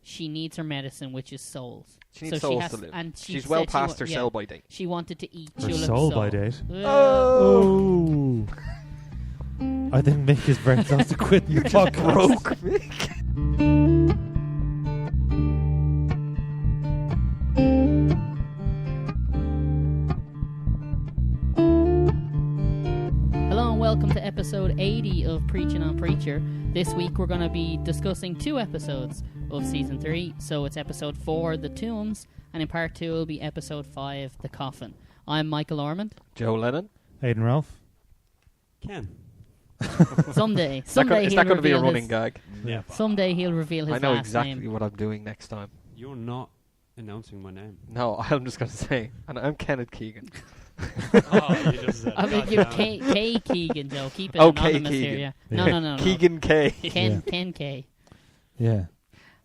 she needs her medicine, which is souls. She needs souls to live. And She's well past her sell-by date. She wanted to eat Her Tulip's soul-by date? Oh. I think Mick is very close to quitting You the just podcast. broke Mick. Hello and welcome to episode 80 of Preachin on Preacher. This week we're going to be discussing 2 episodes of season 3. So it's episode 4, The Tombs, and in part 2 will be episode 5, The Coffin. I'm Michael Ormond. Joe Lennon. Hayden Ralph. Ken. Someday Is that going to be a running his, gag? Yeah. Someday he'll reveal his I know last exactly name. what I'm doing next time. You're not announcing my name. No, I'm just going to say, and I'm Kenneth Keegan. Oh, you just said I mean, God, you're no. K Keegan, Joe. Keep it Oh, K anonymous here. Keegan. Yeah. No. Keegan K. Ken K. Yeah.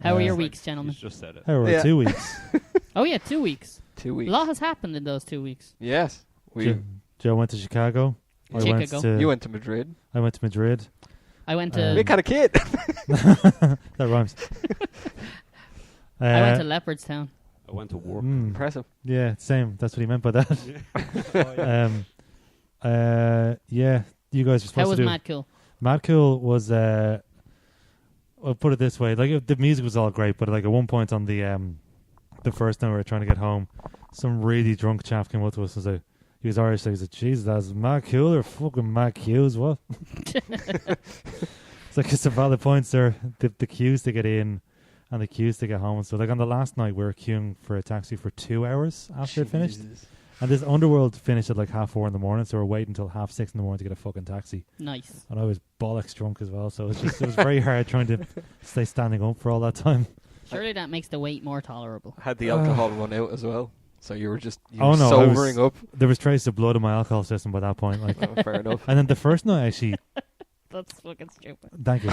How are your Like, weeks, gentlemen? You just said it. How are Yeah. 2 weeks? Oh yeah, 2 weeks. 2 A weeks. lot has happened in those 2 weeks. Yes. Joe went to Chicago. Chicago. You went to Madrid. I went to Madrid. I went to Mick had a kid. That rhymes. I went to Leopardstown. I went to work. Impressive. Yeah, same. That's what he meant by that. Yeah, you guys were supposed How to was do. Mad Cool? Mad Cool was. I'll put it this way: like the music was all great, but like at one point on the first night we were trying to get home, some really drunk chap came up to us and said, he was Irish, so he said, "Jesus, that's Mad Cool or fucking Mad Q's, what?" It's like it's a valid point, sir. The queues to get in and the queues to get home and stuff. Like on the last night, we were queuing for a taxi for 2 hours after it finished. Jesus. And this Underworld finished at like 4:30 in the morning, so we're waiting until 6:30 in the morning to get a fucking taxi. Nice. And I was bollocks drunk as well, so it was very hard trying to stay standing up for all that time. Surely that makes the wait more tolerable. Had the alcohol run out as well. So you were Oh, no, sobering up. There was traces of blood in my alcohol system by that point. Like, Oh, fair enough. and then the first night, actually, That's fucking stupid. thank you.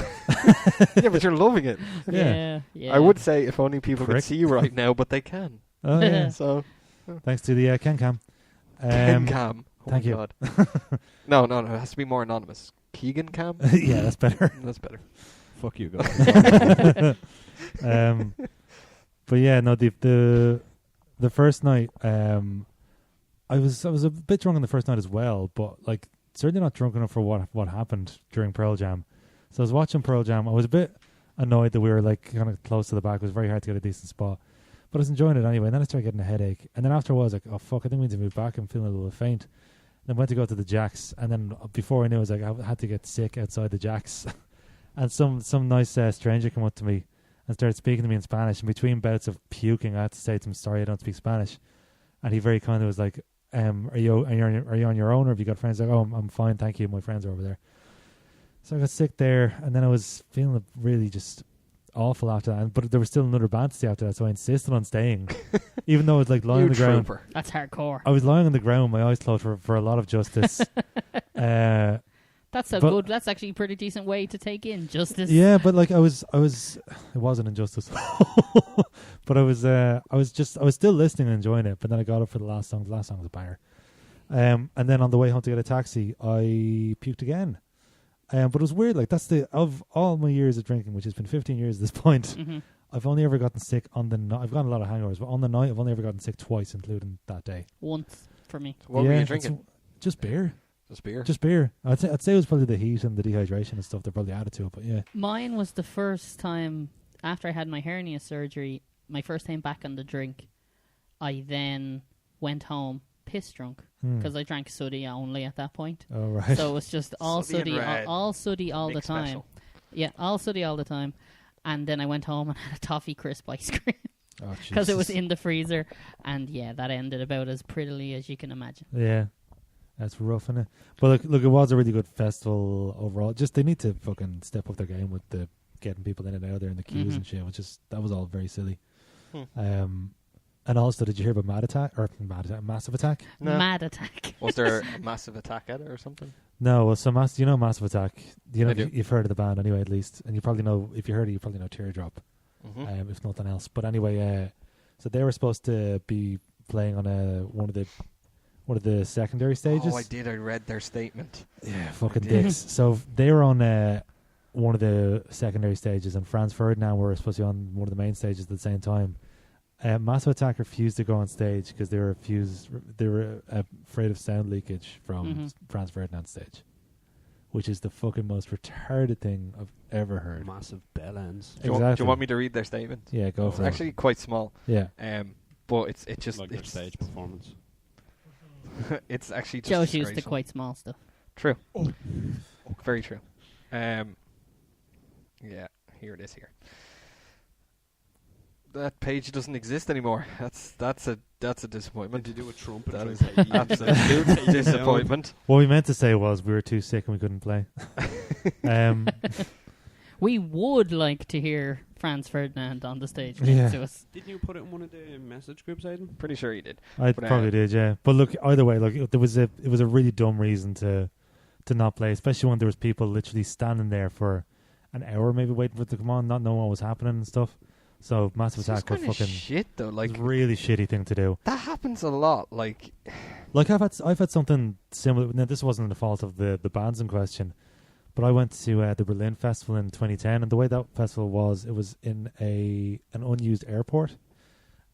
Yeah, but you're loving it. Yeah. Yeah. I would say if only people Prick. could see you right now, but they can. Oh, yeah. So, Thanks to the Ken Cam. Ken Cam. Oh thank my you. God. No, it has to be more anonymous. Keegan Cam? Yeah, that's better. That's better. Fuck you guys. But yeah, no, the first night, I was a bit drunk on the first night as well, but like certainly not drunk enough for what happened during Pearl Jam. So I was watching Pearl Jam. I was a bit annoyed that we were like kind of close to the back. It was very hard to get a decent spot, but I was enjoying it anyway. And then I started getting a headache, and then after a while I was like, "Oh fuck, I think we need to move back." I'm feeling a little faint. Then went to go to the Jacks, and then before I knew, I was like, I had to get sick outside the Jacks, and some nice stranger came up to me and started speaking to me in Spanish. And between bouts of puking, I had to say to him, "Sorry, I don't speak Spanish." And he very kindly was like, "Are you on your own, or have you got friends?" Like, "Oh, I'm fine, thank you. My friends are over there." So I got sick there, and then I was feeling really just awful after that. But there was still another band to see after that, so I insisted on staying, even though I was like lying on the ground. Trooper. That's hardcore. I was lying on the ground, my eyes closed for a lot of justice. That's but- good. That's actually a pretty decent way to take in justice. Yeah, but like I was, it wasn't injustice, but I was still listening and enjoying it. But then I got up for the last song. The last song was a banger. And then on the way home to get a taxi, I puked again. But it was weird. Like of all my years of drinking, which has been 15 years at this point, Mm-hmm. I've only ever gotten sick on the night. I've gotten a lot of hangovers, but on the night, I've only ever gotten sick twice, including that day. Once for me. What were you drinking? Just beer. Just beer. I'd say it was probably the heat and the dehydration and stuff that probably added to it. But yeah, Mine was the first time after I had my hernia surgery. My first time back on the drink. I then went home piss drunk because I drank sooty only at that point. Oh right. So it was just all Sooty and sooty, red. all sooty all the Big time. special. Yeah, all sooty all the time. And then I went home and had a toffee crisp ice cream Oh, because it was Jesus. in the freezer. And yeah, that ended about as prettily as you can imagine. Yeah, that's rough, isn't it? But look, it was a really good festival overall. Just they need to fucking step up their game with the getting people in and out there in the queues and shit. That was all very silly. And also, did you hear about Massive Attack? No. Mad Attack. Was there a massive attack at it or something? No, well, so Massive Attack. I do. You've heard of the band anyway, at least, and you probably know if you heard it, you probably know Teardrop, if nothing else. But anyway, so they were supposed to be playing on one of the secondary stages. Oh, I did. I read their statement. Yeah, fucking dicks. So they were on one of the secondary stages, and Franz Ferdinand were supposed to be on one of the main stages at the same time. Massive Attack refused to go on stage because they were afraid of sound leakage from Franz Ferdinand's stage, which is the fucking most retarded thing I've ever heard. Massive bell ends. Do you want me to read their statement? Yeah, go for it. It's actually quite small. Yeah. But it's just like their stage performance. It's actually just Joe's used to disgraceful. quite small stuff. True. Very true. Yeah, here it is here. That page doesn't exist anymore. That's a disappointment. Did you do a trumpet? That is take absolute disappointment. What we meant to say was we were too sick and we couldn't play. We would like to hear Franz Ferdinand on the stage next Yeah. to us. Didn't you put it in one of the message groups, Aidan? Pretty sure he did. I But, probably did, yeah. But look, either way, like it was a really dumb reason to not play, especially when there was people literally standing there for an hour, maybe waiting for it to come on, not knowing what was happening and stuff. So Massive It's Attack were kind of fucking shit though. Like it's a really shitty thing to do. that happens a lot. Like I've had something similar. Now this wasn't the fault of the bands in question, but I went to the Berlin Festival in 2010, and the way that festival was, it was in an unused airport,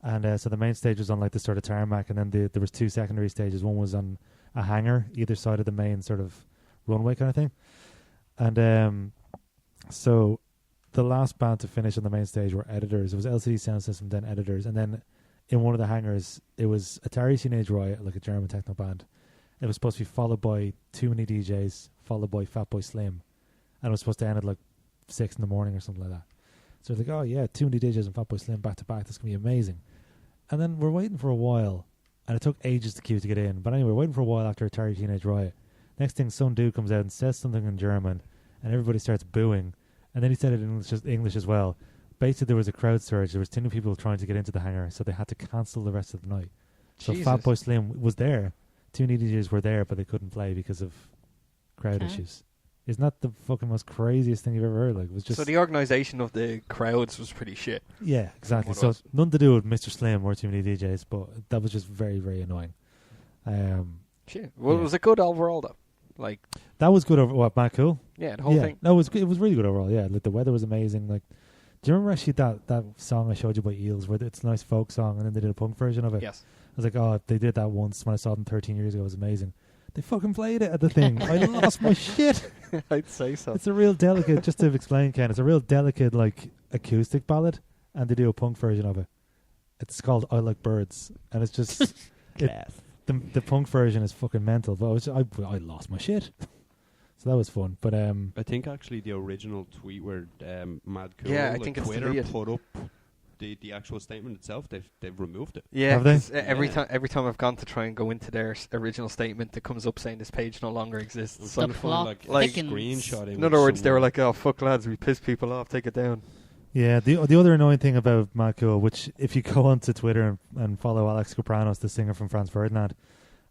and so the main stage was on like the sort of tarmac, and then there was two secondary stages. One was on a hangar either side of the main sort of runway kind of thing, and so the last band to finish on the main stage were Editors. It was LCD Sound System, then Editors, and then in one of the hangars it was Atari Teenage Riot, like a German techno band. It was supposed to be followed by Too Many DJs, followed by Fatboy Slim, and it was supposed to end at like 6 in the morning or something like that. So it's like, oh yeah, Too Many DJs and Fatboy Slim back to back, that's gonna be amazing. And then we're waiting for a while, and it took ages to queue to get in. But anyway, we're waiting for a while after Atari Teenage Riot. Next thing, some dude comes out and says something in German, and everybody starts booing. And then he said it in English as well. Basically, there was a crowd surge. There was too many people trying to get into the hangar, so they had to cancel the rest of the night. So Jesus. Fatboy Slim was there. Too Many DJs were there, but they couldn't play because of crowd issues. Isn't that the fucking most craziest thing you've ever heard? Like, it was just so the organisation of the crowds was pretty shit. yeah, exactly. What So else? nothing to do with Mr. Slim or Too Many DJs, but that was just very, very annoying. Shit. Well, Yeah. was it good overall though? Like, That was good over what, Matt Cool? yeah, the whole thing. No, it was really good overall. Yeah, like the weather was amazing. Like, do you remember actually that song I showed you by Eels, where it's a nice folk song, and then they did a punk version of it? Yes. I was like, oh, they did that once when I saw them 13 years ago. It was amazing. They fucking played it at the thing. I lost my shit. I'd say so. It's a real delicate, just to explain, Ken, it's a real delicate, like, acoustic ballad, and they do a punk version of it. It's called I Like Birds, and it's just... the punk version is fucking mental, but I lost my shit. So that was fun. But I think actually the original tweet where Mad Cool, Yeah, I like think it's Twitter deleted. put up the actual statement itself, they've removed it. Yeah, Have they? 'cause, every Yeah. time I've gone to try and go into their original statement, it comes up saying this page no longer exists. It's So The so plot like screenshotting. in other words, they were like, "Oh fuck, lads, we pissed people off. Take it down." yeah, the other annoying thing about Matt Cool, which if you go onto Twitter and follow Alex Kapranos, the singer from Franz Ferdinand,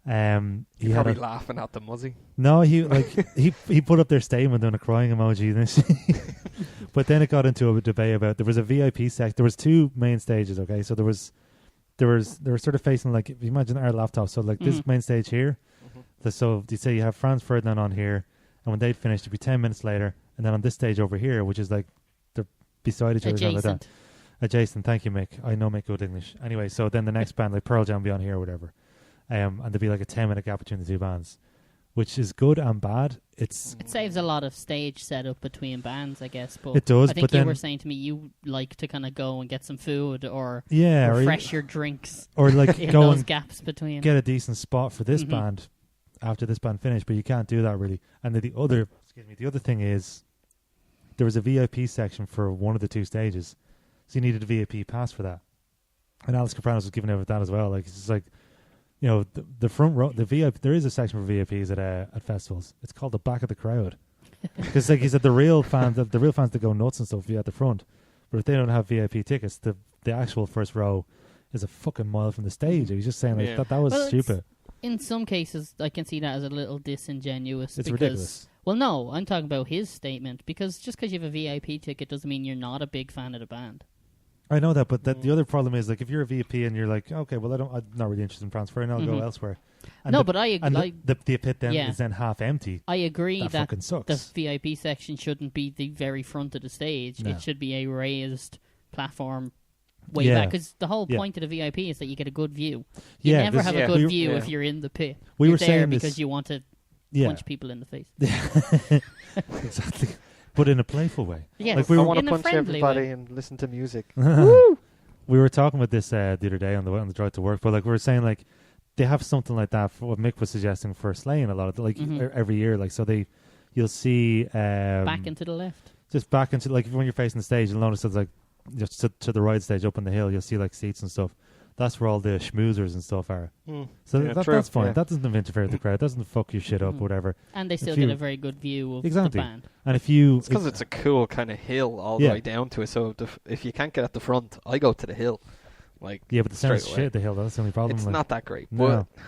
he You're had probably laughing at them, was he? no, he put up their statement on a crying emoji, but then it got into a debate about there was a VIP section. There was two main stages, okay, so they were sort of facing, like, if you imagine our laptop, so like this main stage here. So you say you have Franz Ferdinand on here, and when they'd finished, it'd be 10 minutes later, and then on this stage over here, which is like they're beside each other, something like that. Adjacent. Thank you, Mick. I know Mick good English. Anyway, so then the next band, like Pearl Jam, be on here or whatever, and there'd be like a 10-minute gap between the two bands, which is good and bad. It saves a lot of stage setup between bands, I guess. But It does, I think but then you were saying to me you like to kind of go and get some food or yeah, refresh your drinks or like in go those and gaps between. get a decent spot for this Mhm. band after this band finished, but you can't do that really. And then the other thing is there was a VIP section for one of the two stages, so you needed a VIP pass for that. And Alex Kapranos was giving out that as well. Like, it's just like, you know, the front row, the VIP. There is a section for VIPs at festivals. It's called the back of the crowd, because like he said, the real fans that go nuts and stuff, be at the front. But if they don't have VIP tickets, the actual first row is a fucking mile from the stage. He was just saying like Yeah. that was Well, stupid. In some cases, I can see that as a little disingenuous. It's because, ridiculous. Well, no, I'm talking about his statement, because just because you have a VIP ticket doesn't mean you're not a big fan of the band. I know that, but the other problem is, like, if you're a VIP and you're like, okay, well, I'm not really interested in transferring, I'll go Mhm. elsewhere. And No, the, but and the pit then Yeah. is then half empty. I agree That that fucking sucks. the VIP section shouldn't be the very front of the stage. No. It should be a raised platform way Yeah. back. Because the whole Yeah. point of the VIP is that you get a good view. You Yeah, never this- have yeah. a good We- view yeah. if you're in the pit. We You're were there saying because this- you want to Yeah, punch people in the face. exactly. But in a playful way. Yes, Like we I were- want to in a punch friendly everybody way. and listen to music. We were talking about this the other day on the drive to work, but like we were saying, like they have something like that for what Mick was suggesting for slaying a lot of every year. Like so you'll see Back into the left. just back into like when you're facing the stage, you'll notice it's like just to the right stage up on the hill. You'll see like seats and stuff. That's where all the schmoozers and stuff are. So Yeah, that, true, that's fine. yeah. That doesn't interfere with the crowd. That doesn't fuck your shit up, Mhm. whatever. And they still you- get a very good view of Exactly. the band. And if you, It's because it's a cool kind of hill all the Yeah. way down to it. So if you can't get at the front, I go to the hill. Like yeah, but the sound's straight away. shit at the hill. That's the only problem. It's like, not that great. No. But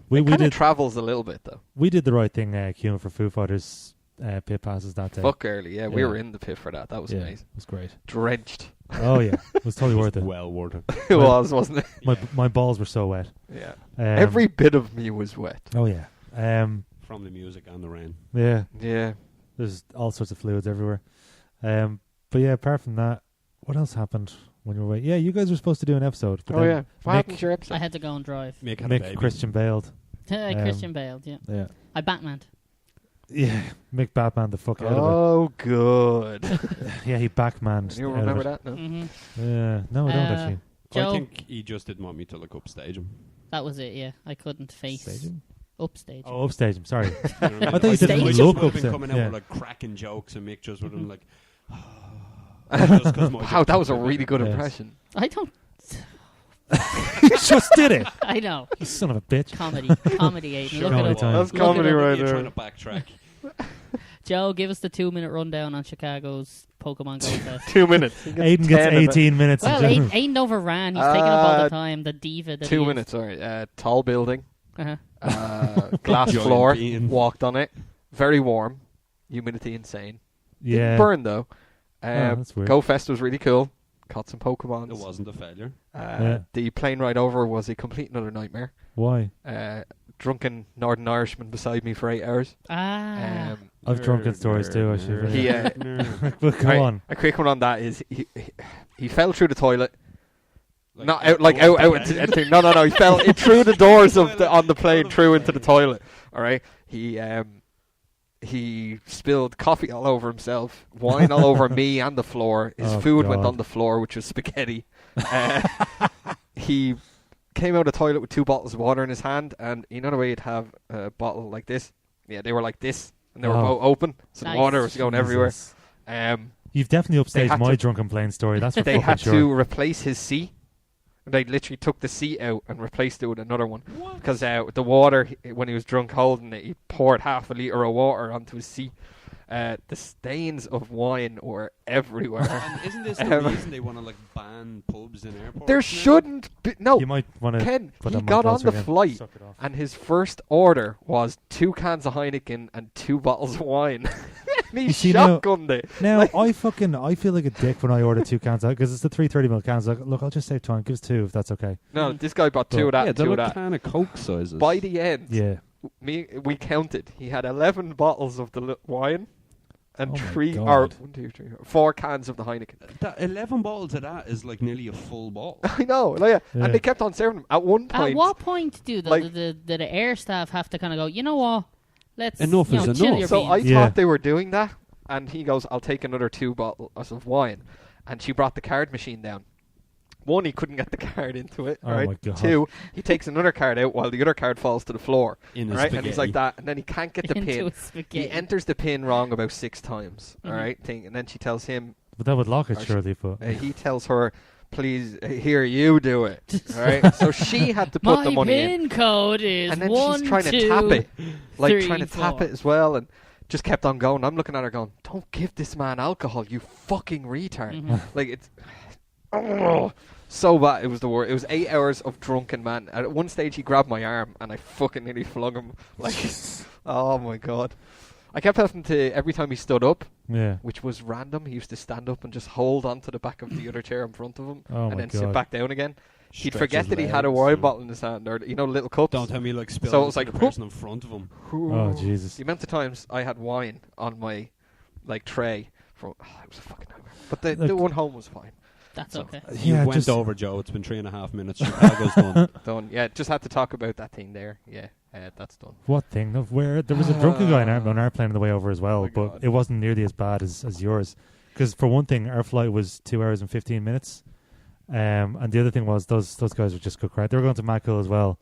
We it kind of did travels a little bit though. we did the right thing queuing for Foo Fighters pit passes that day. Fuck early, yeah. We Yeah. were in the pit for that. That was yeah, amazing. it was great. Drenched. Oh yeah, it was totally worth it. Well worth it. It was, wasn't it? My balls were so wet. Yeah. Um, Every bit of me was wet. Oh yeah. From the music and the rain. Yeah. Yeah. There's all sorts of fluids everywhere. But yeah, apart from that, what else happened when you were away? Yeah, you guys were supposed to do an episode. But Oh then yeah. What Mick- happened to your I episode? had to go and drive. Mick had a Mick baby. Christian bailed. Christian Bale, yeah. Yeah. I Batmaned. Yeah, Mick Batman the fuck out of Oh, good. it. Yeah, he backmanned. You out of remember it. that? No. Mm-hmm. Yeah, no, I don't actually. Joe, I think he just didn't want me to upstage him. that was it, yeah. I couldn't face Staging? upstage. Oh, upstage him. Sorry. You know what I mean? I thought you didn't I look just would have upset, been coming out yeah. with like cracking jokes and Mick just would have been like, Wow, that was a really good Yes. impression. I don't. You just did it. I know. You son of a bitch. Comedy, Aiden. Look Comedy it up. time. That's Look it comedy up. right You're there. trying to backtrack. Joe, give us the 2-minute rundown on Chicago's Pokemon Go Fest. 2 minutes. He Aiden gets 10 of it. 18 minutes. Well, in Aiden, Aiden overran. He's taking up all the time. The diva that 2 he is. minutes, sorry. Tall building. Uh-huh. Glass Giant floor. bean. Walked on it. Very warm. Humidity insane. yeah. Didn't burn though. that's weird. Go Fest was really cool. Caught some Pokemon. It wasn't a failure. Yeah. The plane ride over was a complete another nightmare. Why? Drunken Northern Irishman beside me for 8 hours. Ah. I've drunken stories too, I should He, But go Right, on. a quick one on that is he fell through the toilet. Like, Not out into anything. No. He fell through the doors of on the plane, through into the toilet. All right. He spilled coffee all over himself, wine all over me and the floor. His Oh, food went God. on the floor, which was spaghetti. He came out of the toilet with 2 bottles of water in his hand, and you know the way you'd have a bottle like this? Yeah, they were like this, and they were Oh. both open, so Nice. the water was going everywhere. Jesus. They You've definitely upstaged had my to- drunken plane story. That's for They fucking had sure. to replace his seat. They literally took the seat out and replaced it with another one. Because the water, when he was drunk holding it, he poured half a litre of water onto his seat. The stains of wine were everywhere. And isn't this the reason they want to like ban pubs in airports? There now? shouldn't be... No, You might want to Ken, put he that mic got on closer the again. flight, Suck it off. and his first order was 2 cans of Heineken and 2 bottles of wine. And he You see, now- shotgunned it. Now, Like- I feel like a dick when I order 2 cans because it's the 330ml cans. Like, look, I'll just save time. Give us 2 if that's okay. No, this guy bought 2 of that Yeah, and they're 2 of like that. kind of Coke sizes. By the end, Yeah. we counted. He had 11 bottles of the wine and Oh my God. 4 cans of the Heineken. That 11 bottles of that is like nearly a full bottle. I know, like, Yeah. and they kept on serving them. At one point, At what point do like- the air staff have to kind of go, you know what? Let's Enough is chill enough. your so I beans. Yeah. thought they were doing that, and he goes, "I'll take another 2 bottles of wine," and she brought the card machine down. 1, he couldn't get the card into it. Oh Right. my God. 2, he takes another card out while the other card falls to the floor. In his Right, and he's like spaghetti. that, and then he can't get the into pin. a spaghetti. He enters the pin wrong about 6 times. Mhm. All right, and then she tells him. But that would lock it, Or she- surely. But He tells her, "Please, here you do it." All right, so she had to put My the money in, pin code is and then 1, she's trying 2, to tap it, like 3, trying to tap 4. it as well, and just kept on going. I'm looking at her going, "Don't give this man alcohol, you fucking retard!" Mhm. Like it's so bad. It was the worst. It was 8 hours of drunken man. At one stage, he grabbed my arm, and I fucking nearly flung him. Like, oh my god! I kept having to every time he stood up, yeah. which was random. He used to stand up and just hold on to the back of the other chair in front of him, Oh and my then sit God. back down again. he'd Stretch forget his that he had a legs wine and- bottle in his hand, or little cups. Don't tell me like spilled So it was it like, to the person in front of him. Oh, Jesus. The amount of times I had wine on my tray from it was a fucking nightmare. But the Look- one home was fine. That's So- okay. You Yeah, went just- over, Joe. It's been 3.5 minutes. Chicago's done. Done. Yeah, just had to talk about that thing there. Yeah, that's done. What thing? No, where there was a drunken guy on our plane on the way over as well, my but God. it wasn't nearly as bad as yours. Because for one thing, our flight was 2 hours and 15 minutes, and the other thing was those guys were just good crack. They were going to Macco as well.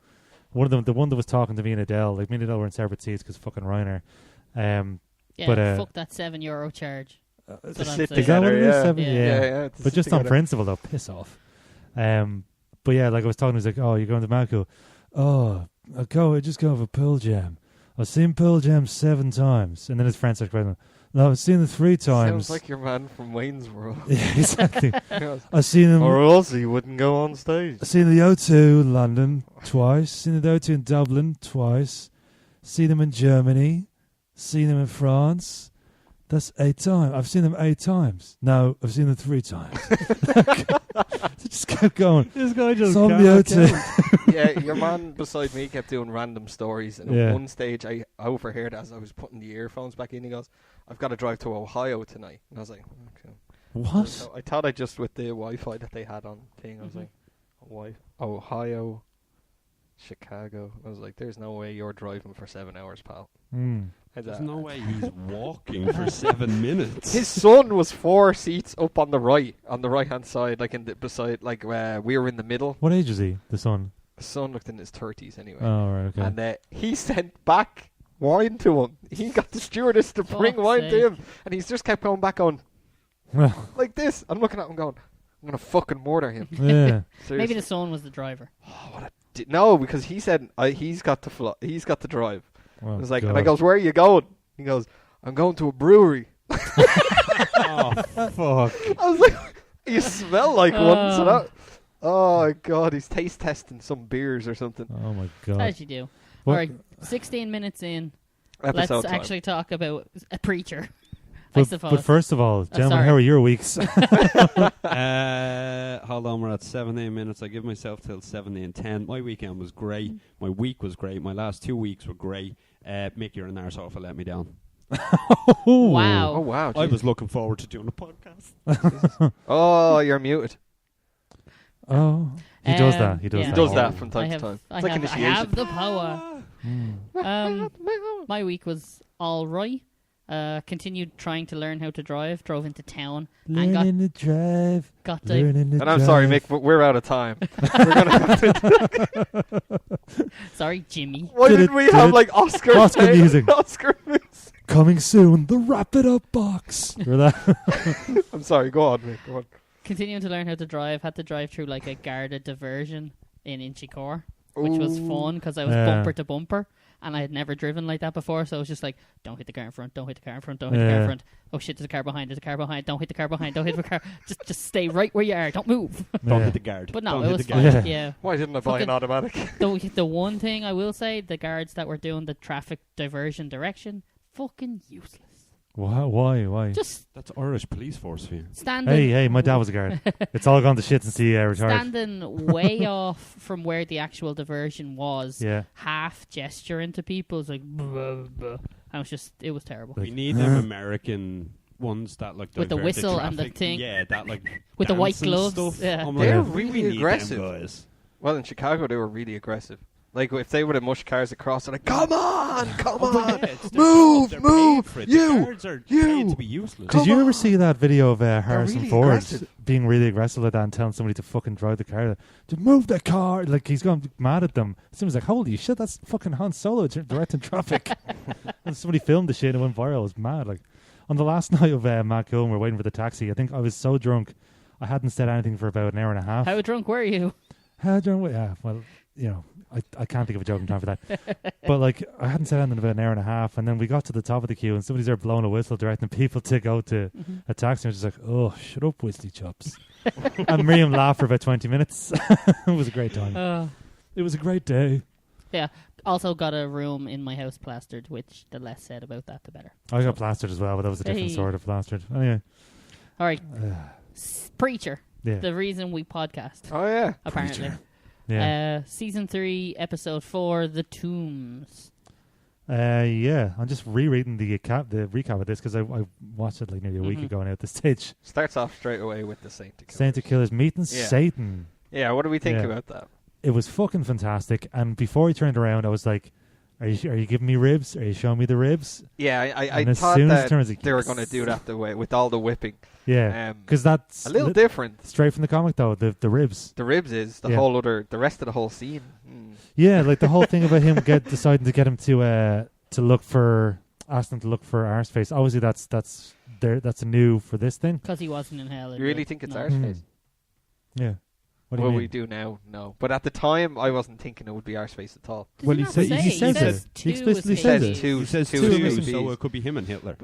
One of them, the one that was talking to me and Adele, like me and Adele were in separate seats because fucking Ryanair. Yeah, But, fuck that €7 charge. To what sit I'm saying. Is that what it is? yeah. Seven? Yeah. Yeah. to But sit just on together. principle, though, piss off. But yeah, like I was talking, he was like, "Oh, you're going to Macco? Oh, I just go for Pearl Jam. I've seen Pearl Jam 7 times." And then his friend starts crying, "No, I've seen it 3 times." Sounds like your man from Wayne's World. Yeah, exactly. Yes. I've seen him. Or else he wouldn't go on stage. I've seen the O2 in London twice. Seen the O2 in Dublin twice. Seen them in Germany. Seen them in France. That's 8 times. I've seen them 8 times. No, I've seen them 3 times. So just kept going. This guy just Some the O2. Yeah, your man beside me kept doing random stories, and Yeah. at one stage I overheard as I was putting the earphones back in. He goes, "I've got to drive to Ohio tonight," and I was like, "Okay." What? So I thought I just with the Wi-Fi that they had on thing, I was like, Ohio, Chicago. I was like, "There's no way you're driving for 7 hours, pal." Mm. There's no way he's walking for 7 minutes. His son was 4 seats up on the right hand side, like in the beside, like we were in the middle. What age is he, the son? The son looked in his 30s anyway, Oh, right, okay. and he sent back wine to him. He got the stewardess to bring Fuck's wine sake. to him, and he's just kept going back on Well, like this. I'm looking at him going, "I'm gonna fucking murder him." yeah. Seriously. Maybe the son was the driver. No, because he said he's got to he's got to drive. Oh, I was like, God. and I goes, "Where are you going?" He goes, "I'm going to a brewery." Oh, fuck. I was like, "You smell like one." So Oh. that, oh God, he's taste testing some beers or something. Oh, my God. As you do. What- All right, 16 minutes in. Episode Let's time. actually talk about a preacher. I suppose. But first of all, gentlemen, sorry. how are your weeks? Hold on, we're at 17 minutes. I give myself till 17:10. My weekend was great. My week was great. My last 2 weeks were great. Mick, you're an arsehole for letting me down. Wow. Oh wow! I geez. was looking forward to doing a podcast. Oh, you're muted. Oh, he does that. He does yeah. He that. does that from I time to have, time. I, It's like have, I initiation. have the power. Mm. My week was all right. Continued trying to learn how to drive. Drove into town and Learning to drive. got the Learning to And I'm sorry, drive. Mick, but we're out of time. We're gonna have to, sorry, Jimmy. why Did did it- we did have it- like Oscar Oscar tape- music. Oscar music. Coming soon, the Wrap It Up box. Remember that? I'm sorry. Go on, Mick. Go on. Continuing to learn how to drive. Had to drive through like a guarded diversion in Inchicore, which was fun because I was Yeah. bumper to bumper. And I had never driven like that before, so it was just like, don't hit the car in front, don't hit the car in front, don't hit the car in Yeah. front. Oh shit, there's a car behind, don't hit the car behind, don't hit the car. Just stay right where you are, don't move. Don't Yeah. hit the guard. But no, Don't it hit was the fine. guard. Yeah. Why didn't I buy an Fucking- automatic? The one thing I will say, the guards that were doing the traffic diversion direction, fucking useless. Why? Just That's Irish police force for you. standing. Hey, my dad was a guard. It's all gone to shit since he retired. Standing way off from where the actual diversion was, Yeah. half gesturing to people. It's like, blah, blah. And it was terrible. We need them American ones that like With the divert whistle and the traffic. thing. Yeah, that like With the white dance and gloves, Stuff. yeah. I'm They're like, we really need aggressive. Them guys. Well, in Chicago, they were really aggressive. Like, if they would have mushed cars across, they're like, "Come on, come Oh, on, yeah, it's their move, job. They're move, paid for it. you, The guards are you. paid to be useless. Did you Come ever on. see that video of Harrison really Ford aggressive. being really aggressive like that and telling somebody to fucking drive the car? To move the car. Like, he's gone mad at them. Someone's like, holy shit, that's fucking Han Solo directing traffic. And somebody filmed the shit and it went viral. It was mad. Like, on the last night of Matt Cohen, we're waiting for the taxi. I think I was so drunk, I hadn't said anything for about an hour and a half. How drunk were you? How drunk? Yeah, well, you know, I can't think of a joke in time for that. But like, I hadn't said anything about an hour and a half, and then we got to the top of the queue, and somebody's there blowing a whistle, directing people to go to a taxi. And I was just like, "Oh, shut up, whistly chops." And Miriam laughed for about 20 minutes. It was a great time. It was a great day. Yeah. Also got a room in my house plastered, which the less said about that, the better. I got plastered as well, but that was a different Hey. sort of plastered. Anyway, All right. Preacher. Yeah. The reason we podcast, Oh yeah. apparently. Yeah. Season 3, episode 4, The Tombs. Yeah. I'm just rereading the recap of this because I watched it like nearly a week ago now at this stage. Starts off straight away with the Saint to Killers. Saint of Killers meeting Yeah. Satan. Yeah, what do we think Yeah. about that? It was fucking fantastic. And before he turned around, I was like, are you giving me ribs? Are you showing me the ribs? Yeah, I And as thought soon as that it turns, like, they were going to do that the way with all the whipping. Yeah. Because that's a little different. straight from the comic, though, the ribs. The ribs is the rest of the whole scene. Yeah, like the whole thing about him deciding to get him to look for, ask them to look for Arseface. Obviously, that's a new for this thing. Because he wasn't in hell. You really think it's No. Arseface? Yeah. What do you What mean? we do now? No. But at the time, I wasn't thinking it would be Arseface at all. Does Well, he he not said- say? he says says it. two He explicitly escapes. says Says it. two, He says two two, escapees. so it could be him and Hitler.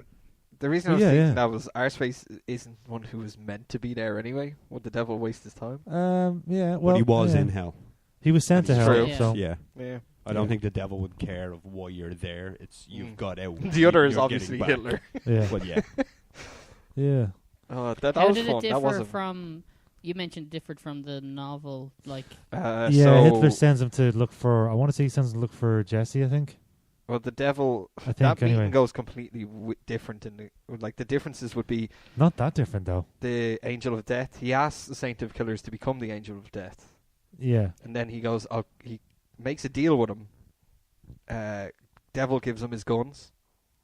The reason I was Yeah, thinking yeah. that was Arseface isn't one who was meant to be there anyway. Would the devil waste his time? Yeah, well, But he was yeah. in hell. He was sent to That's hell, true. Yeah. so Yeah. Yeah. I don't think the devil would care of why you're there. It's you've Mm. got out. The other is You're obviously getting back. Hitler. yeah, Well, yeah. yeah. Oh, that How was did fun. it That differ wasn't. from... You mentioned differed from the novel, like... Yeah, so, Hitler sends him to look for. I want to say he sends him to look for Jesse. I think. well, the devil. I think That meeting anyway. goes completely different. Like the differences would be Not that different though. the angel of death. He asks the Saint of Killers to become the angel of death, Yeah, and then he goes. He makes a deal with him. Devil gives him his guns,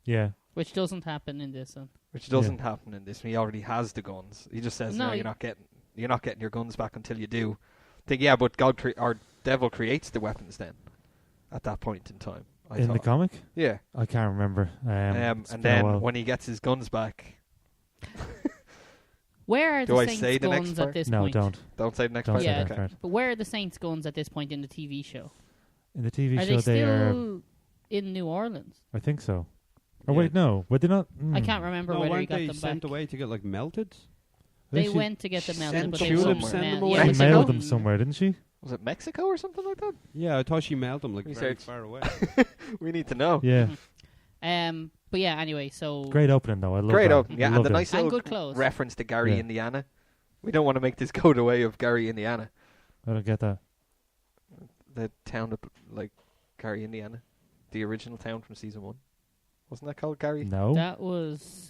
yeah, Which doesn't happen in this one. which doesn't happen in this. He already has the guns. He just says, No, "No, you're not getting your guns back until you do." Think, yeah, but or devil creates the weapons then. At that point in time, I in thought. the comic. Yeah. I can't remember. And it's been a then while. when he gets his guns back, Where are Do the I Saints' say the next guns part? at this no, point? don't say the next don't part. say Yeah. that part. But where are the Saints' guns at this point in the TV show? In the TV Are show, they they are. still in New Orleans? I think so. Or Yeah. wait, no, were they not? I can't remember No, whether he weren't got they them sent back. away to get like melted? They went to get them Sent melted, but they tulips, were send them mel- away. yeah, She but they mailed don't- them somewhere, didn't she? Was it Mexico or something like that? Yeah, I thought she mailed them like very Research. far away. We need to know. Yeah, But yeah, anyway, so... great opening though. I love Great that. open. Yeah, I and love the it. nice And little good clothes. reference to Gary, Yeah. Indiana. We don't want to make this go the way of Gary, Indiana. I don't get that. The town of, like, Gary, Indiana. The original town from season 1. Wasn't that called Gary? No, That was...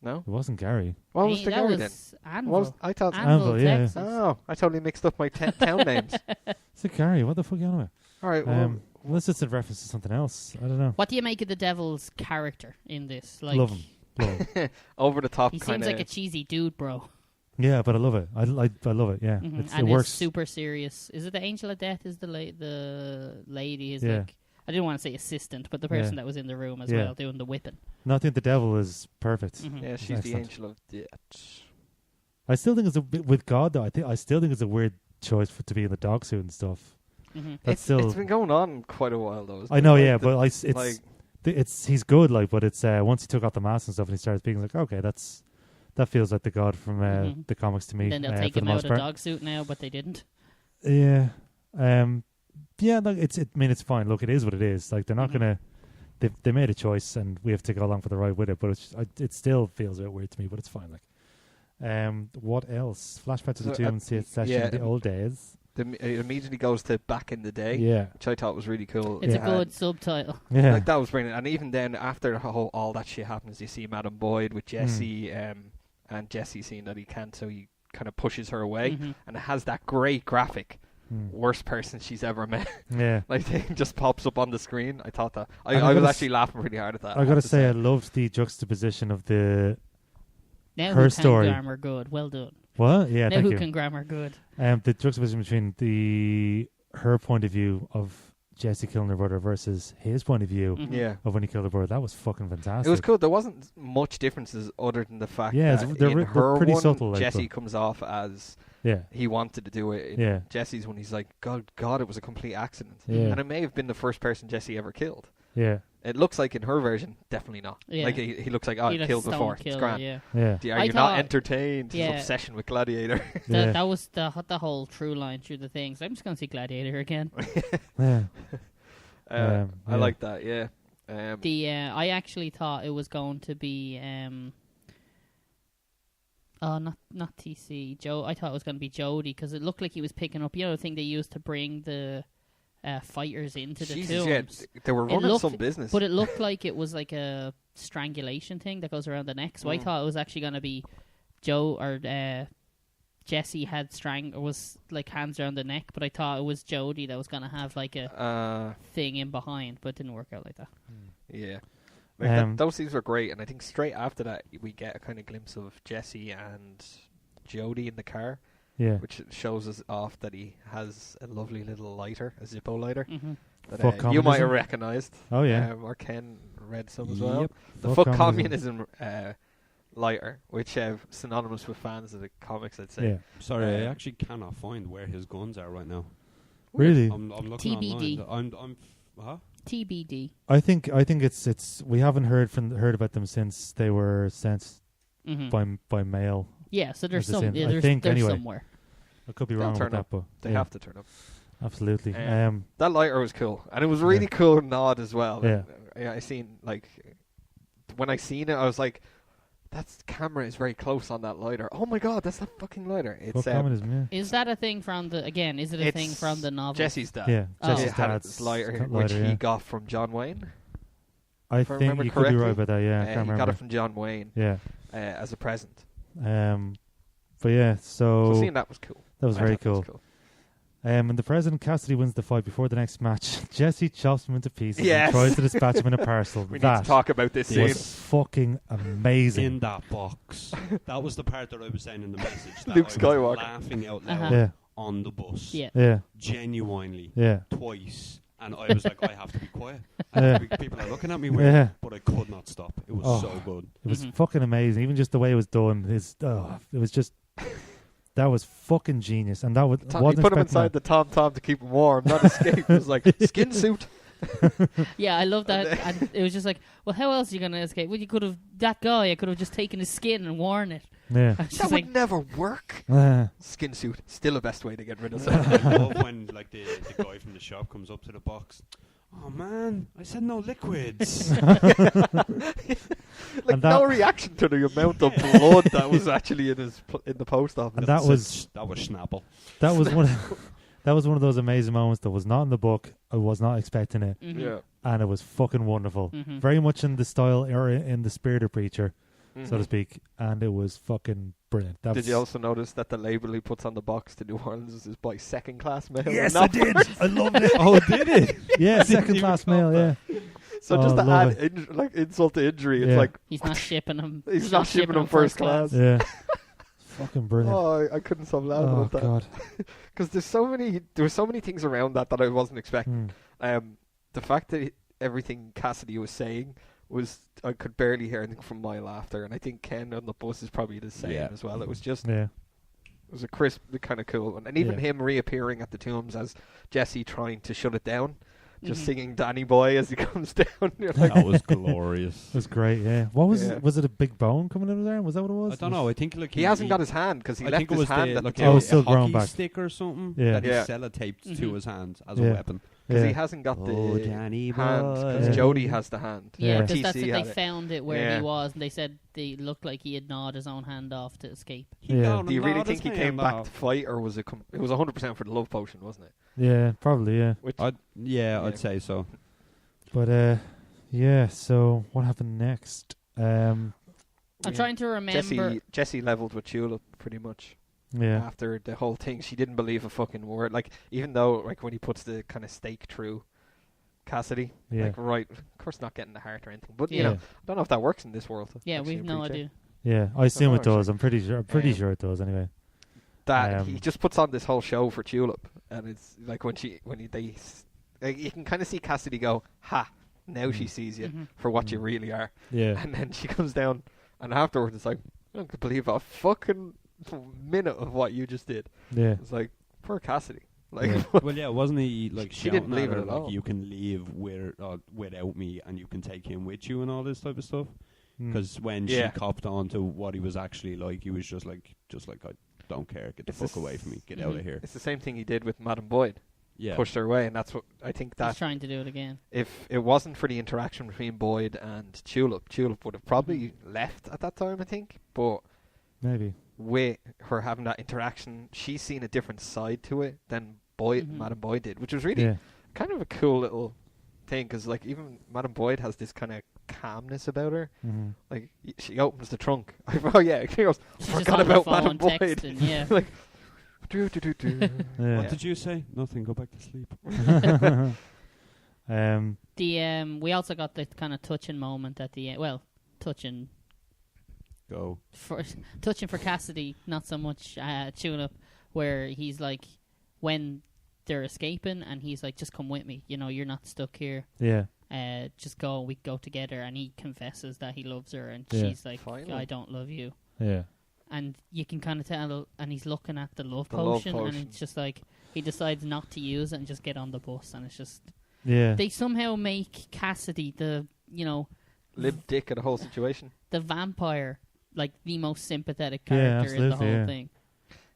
No? it wasn't Gary. What was the that Gary then? was Anvil. What was, I thought... Anvil, Anvil, yeah. Texas. Oh, I totally mixed up my town names. It's a Gary. What the fuck are you on about? All right, well, Unless it's a reference to something else. I don't know. What do you make of the devil's character in this? Like, Love him. Love him. over the top he kind seems of... like a cheesy dude, bro. Yeah, but I love it. I love it. Yeah, Mhm. it And works. it's super serious. Is it the Angel of Death? Is the lady? Is Yeah. like... I didn't want to say assistant, but the Yeah. person that was in the room as Yeah. well, doing the whipping. No, I think the devil is perfect. Mhm. Yeah, she's the Excellent. angel of death. I still think it's a bit with God though. I still think it's a weird choice to be in the dog suit and stuff. Mhm. That's still. It's been going on quite a while, though. isn't I it? know, Like, yeah, the- but like, it's he's good, like, but it's once he took off the mask and stuff and he started speaking, like, okay, that feels like the God from Mhm. the comics to me. Then they'll take for him the out most of part. dog suit now, but they didn't. Yeah, yeah. Look, I mean, it's fine. Look, it is what it is. Like, they're not Mhm. gonna. They made a choice, and we have to go along for the ride with it. But it still feels a bit weird to me. But it's fine. Like, what else? Flashback to the So, tomb session yeah, of the old days. it immediately goes to back in the day, Yeah, which I thought was really cool. It's It a had- good subtitle. yeah, Like, that was brilliant. And even then, after all that shit happens, you see Madam Boyd with Jesse, and Jesse seeing that he can't, so he kind of pushes her away. Mhm. And it has that great graphic. Mm. Worst person she's ever met. yeah. Like, it just pops up on the screen. I thought that. And I I was gotta actually laughing pretty hard at that. I gotta say, I loved the juxtaposition of the Now her who story. can grammar good? Well done. what? Yeah, now thank who you. can grammar good? The juxtaposition between her point of view of Jesse killing her brother versus his point of view Mhm. Yeah. of when he killed her brother. That was fucking fantastic. It was cool. There wasn't much differences other than the fact Yeah, that they're in her pretty one, subtle, like, Jesse but- comes off as Yeah, he wanted to do it. In Yeah. Jesse's one, he's like, God, it was a complete accident. Yeah. And it may have been the first person Jesse ever killed. yeah, It looks like in her version, definitely not. Yeah. Like, he looks like, He I looks killed stone before. It's killer, grand. yeah. yeah. Are I you thought- not entertained? yeah. His obsession with Gladiator. Yeah. That was the whole through line through the things. I'm just going to see Gladiator again. yeah. I Yeah. like that, yeah. I actually thought it was going to be... Oh, not TC. Joe. I thought it was going to be Jody because it looked like he was picking up. You know the thing they used to bring the fighters into the Jesus, tombs. yeah, they were running some business. But it looked like it was like a strangulation thing that goes around the neck. So I thought it was actually going to be Joe or Jesse had was like hands around the neck, but I thought it was Jody that was going to have like a thing in behind, but it didn't work out like that. Yeah. Like those scenes were great, and I think straight after that we get a kind of glimpse of Jesse and Jody in the car, which shows us off that he has a lovely little lighter, a Zippo lighter, that you might have recognised. Oh yeah, or Ken read some as well. Yep. The Fuck Communism lighter, which synonymous with fans of the comics, I'd say. Yeah. Sorry, I actually cannot find where his guns are right now. Really? I'm looking TBD. online. Huh? TBD. I think it's we haven't heard about them since they were sent by mail. Yeah, so there's That's some. the Yeah, same. I there's think anyway. somewhere. I could be They'll wrong turn with that, up. but They have to turn up. Absolutely. That lighter was cool, and it was really cool nod as well. Yeah. I seen when I seen it, I was like, "That camera is very close on that lighter." Oh my god, that's that fucking lighter! It's Fuck communism, yeah. Is that a thing from the? Again, is it a thing from the novel? Jesse's dad. Yeah, Oh. Jesse's Had dad's his lighter, lighter, which he got from John Wayne. I if I think remember you could be right correctly. about that. Yeah, I can't He remember. got it from John Wayne Yeah. as a present. But yeah, So seeing that was cool. that was I very thought that was cool. And the President Cassidy wins the fight before the next match. Jesse chops him into pieces Yes. and tries to dispatch him in a parcel. We need That to talk about this scene. was fucking amazing. In that box. That was the part that I was saying in the message. That Luke I was Skywalker. laughing out loud Yeah, on the bus. Yeah. yeah, Genuinely. yeah, Twice. And I was like, I have to be quiet. Yeah. People are looking at me weird, yeah. but I could not stop. It was Oh. so good. It was fucking amazing. Even just the way it was done. It was just... That was fucking genius. And that was... He wasn't put him expecting inside that. the tom to keep him warm, not escape. It was like skin suit. Yeah, I love that. And it was just like, well, how else are you going to escape? Well, I could have just taken his skin and worn it. Yeah. I was That just would like, never work. Ah. Skin suit, still the best way to get rid of I something. love when like the guy from the shop comes up to the box. Oh man, I said no liquids. Like And no that- reaction to the amount of blood that was actually in the post office. And that was Schnapple. that was one that was one of those amazing moments that was not in the book. I was not expecting it, yeah. and it was fucking wonderful. Mhm. Very much in the style or in the spirit of Preacher, so to Mhm. speak, and it was fucking brilliant. That Did was you also notice that the label he puts on the box to New Orleans is by second class mail? Yes, not I did. first? I loved it. Oh, did it? Yeah, I didn't second even class call mail. that. Yeah, So Oh, just to love add like insult to injury, it's Yeah. like he's not shipping him. he's not shipping him first class. yeah, fucking brilliant. Oh, I couldn't stop laughing Oh at that god. because there were so many things around that I wasn't expecting. The fact that everything Cassidy was saying was I could barely hear anything from my laughter, and I think Ken on the bus is probably the same as well. It was just Yeah, it was a crisp, kind of cool one, and even Yeah. him reappearing at the tombs as Jesse trying to shut it down, just Mhm. singing "Danny Boy" as he comes down. You're like, That was glorious. it was great. Yeah, what was Yeah. it? Was it a big bone coming out of there? Was that what it was? I don't know. I think like he hasn't got his hand because he I left think it his was hand the, at like the Oh, top. it's still a grown hockey back. stick or something Yeah. that he Yeah. sellotaped Mhm. to his hand as Yeah. a weapon. Because Yeah. he hasn't got Oh, the Danny hand. Because boy. Jody has the hand. Yeah, Yeah. because that's TC it. had They it. found it where Yeah. he was, and they said they looked like he had gnawed his own hand off to escape. Yeah. Do you really think he came back to fight, or was it? It was 100% for the love potion, wasn't it? Yeah, probably. Yeah, Which Yeah, I'd say so. but yeah. So what happened next? I'm trying to remember. Jesse leveled with Tulip pretty much Yeah, after the whole thing. She didn't believe a fucking word. Like even though like when he puts the kind of stake through Cassidy, Yeah. like right, of course not getting the heart or anything. But you Yeah. know, I don't know if that works in this world. Yeah, actually, we've in no Preacher. idea. yeah. I assume know, it does. I'm pretty sure. Sure it does. Anyway. That Um, he just puts on this whole show for Tulip, and it's like like, you can kind of see Cassidy go, "Ha! Now she sees you Mhm. for what you really are." Yeah. And then she comes down, and afterwards it's like, I don't believe a fucking minute of what you just did. Yeah. It's like, poor Cassidy. Like, Yeah. Well, yeah, wasn't he like She didn't shouting believe at it her, at like all. you can leave without me, and you can take him with you, and all this type of stuff? Mm. Because when Yeah. she copped on to what he was actually like, he was just like I don't care, get the It's fuck this- away from me, get out of here. it's the same thing he did with Madam Boyd. Yeah, Pushed her away, and that's what I think He's that trying to do it again. if it wasn't for the interaction between Boyd and Tulip would have probably left at that time, I think. But Maybe. with her having that interaction, she's seen a different side to it than Madam Boyd did, which was really kind of a cool little thing, because like even Madam Boyd has this kind of calmness about her. Like she opens the trunk. Oh yeah, she goes, forgot about Madam Boyd. Texting, like what did you say? Nothing. Go back to sleep. We also got the kind of touching moment at the end. Well, touching for Cassidy, not so much tune-up, where he's like, when they're escaping, and he's like, just come with me. You know, you're not stuck here. Yeah. Just go. We go together, and he confesses that he loves her, and she's like, finally. I don't love you. Yeah. And you can kind of tell, and he's looking at the love potion, and it's just like he decides not to use it and just get on the bus, and it's just they somehow make Cassidy the lib dick of the whole situation, the vampire, like the most sympathetic character in the whole thing.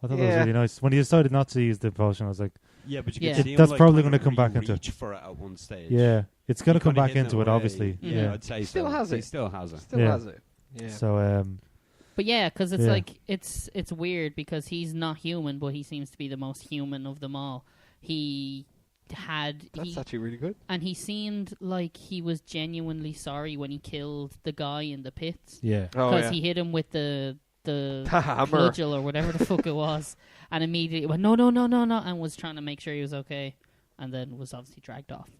I thought that was really nice. When he decided not to use the potion, I was like, yeah, but you can see that's him, probably going to come back into reach for it at one stage. Yeah, it's going to come back into it, obviously. Yeah, I'd say he still has it. He still has it. Has it. Yeah. So, but yeah, because it's like it's weird because he's not human, but he seems to be the most human of them all. That's actually really good. And he seemed like he was genuinely sorry when he killed the guy in the pits. Yeah, because he hit him with the hammer, cudgel or whatever the fuck it was, and immediately went no, and was trying to make sure he was okay, and then was obviously dragged off.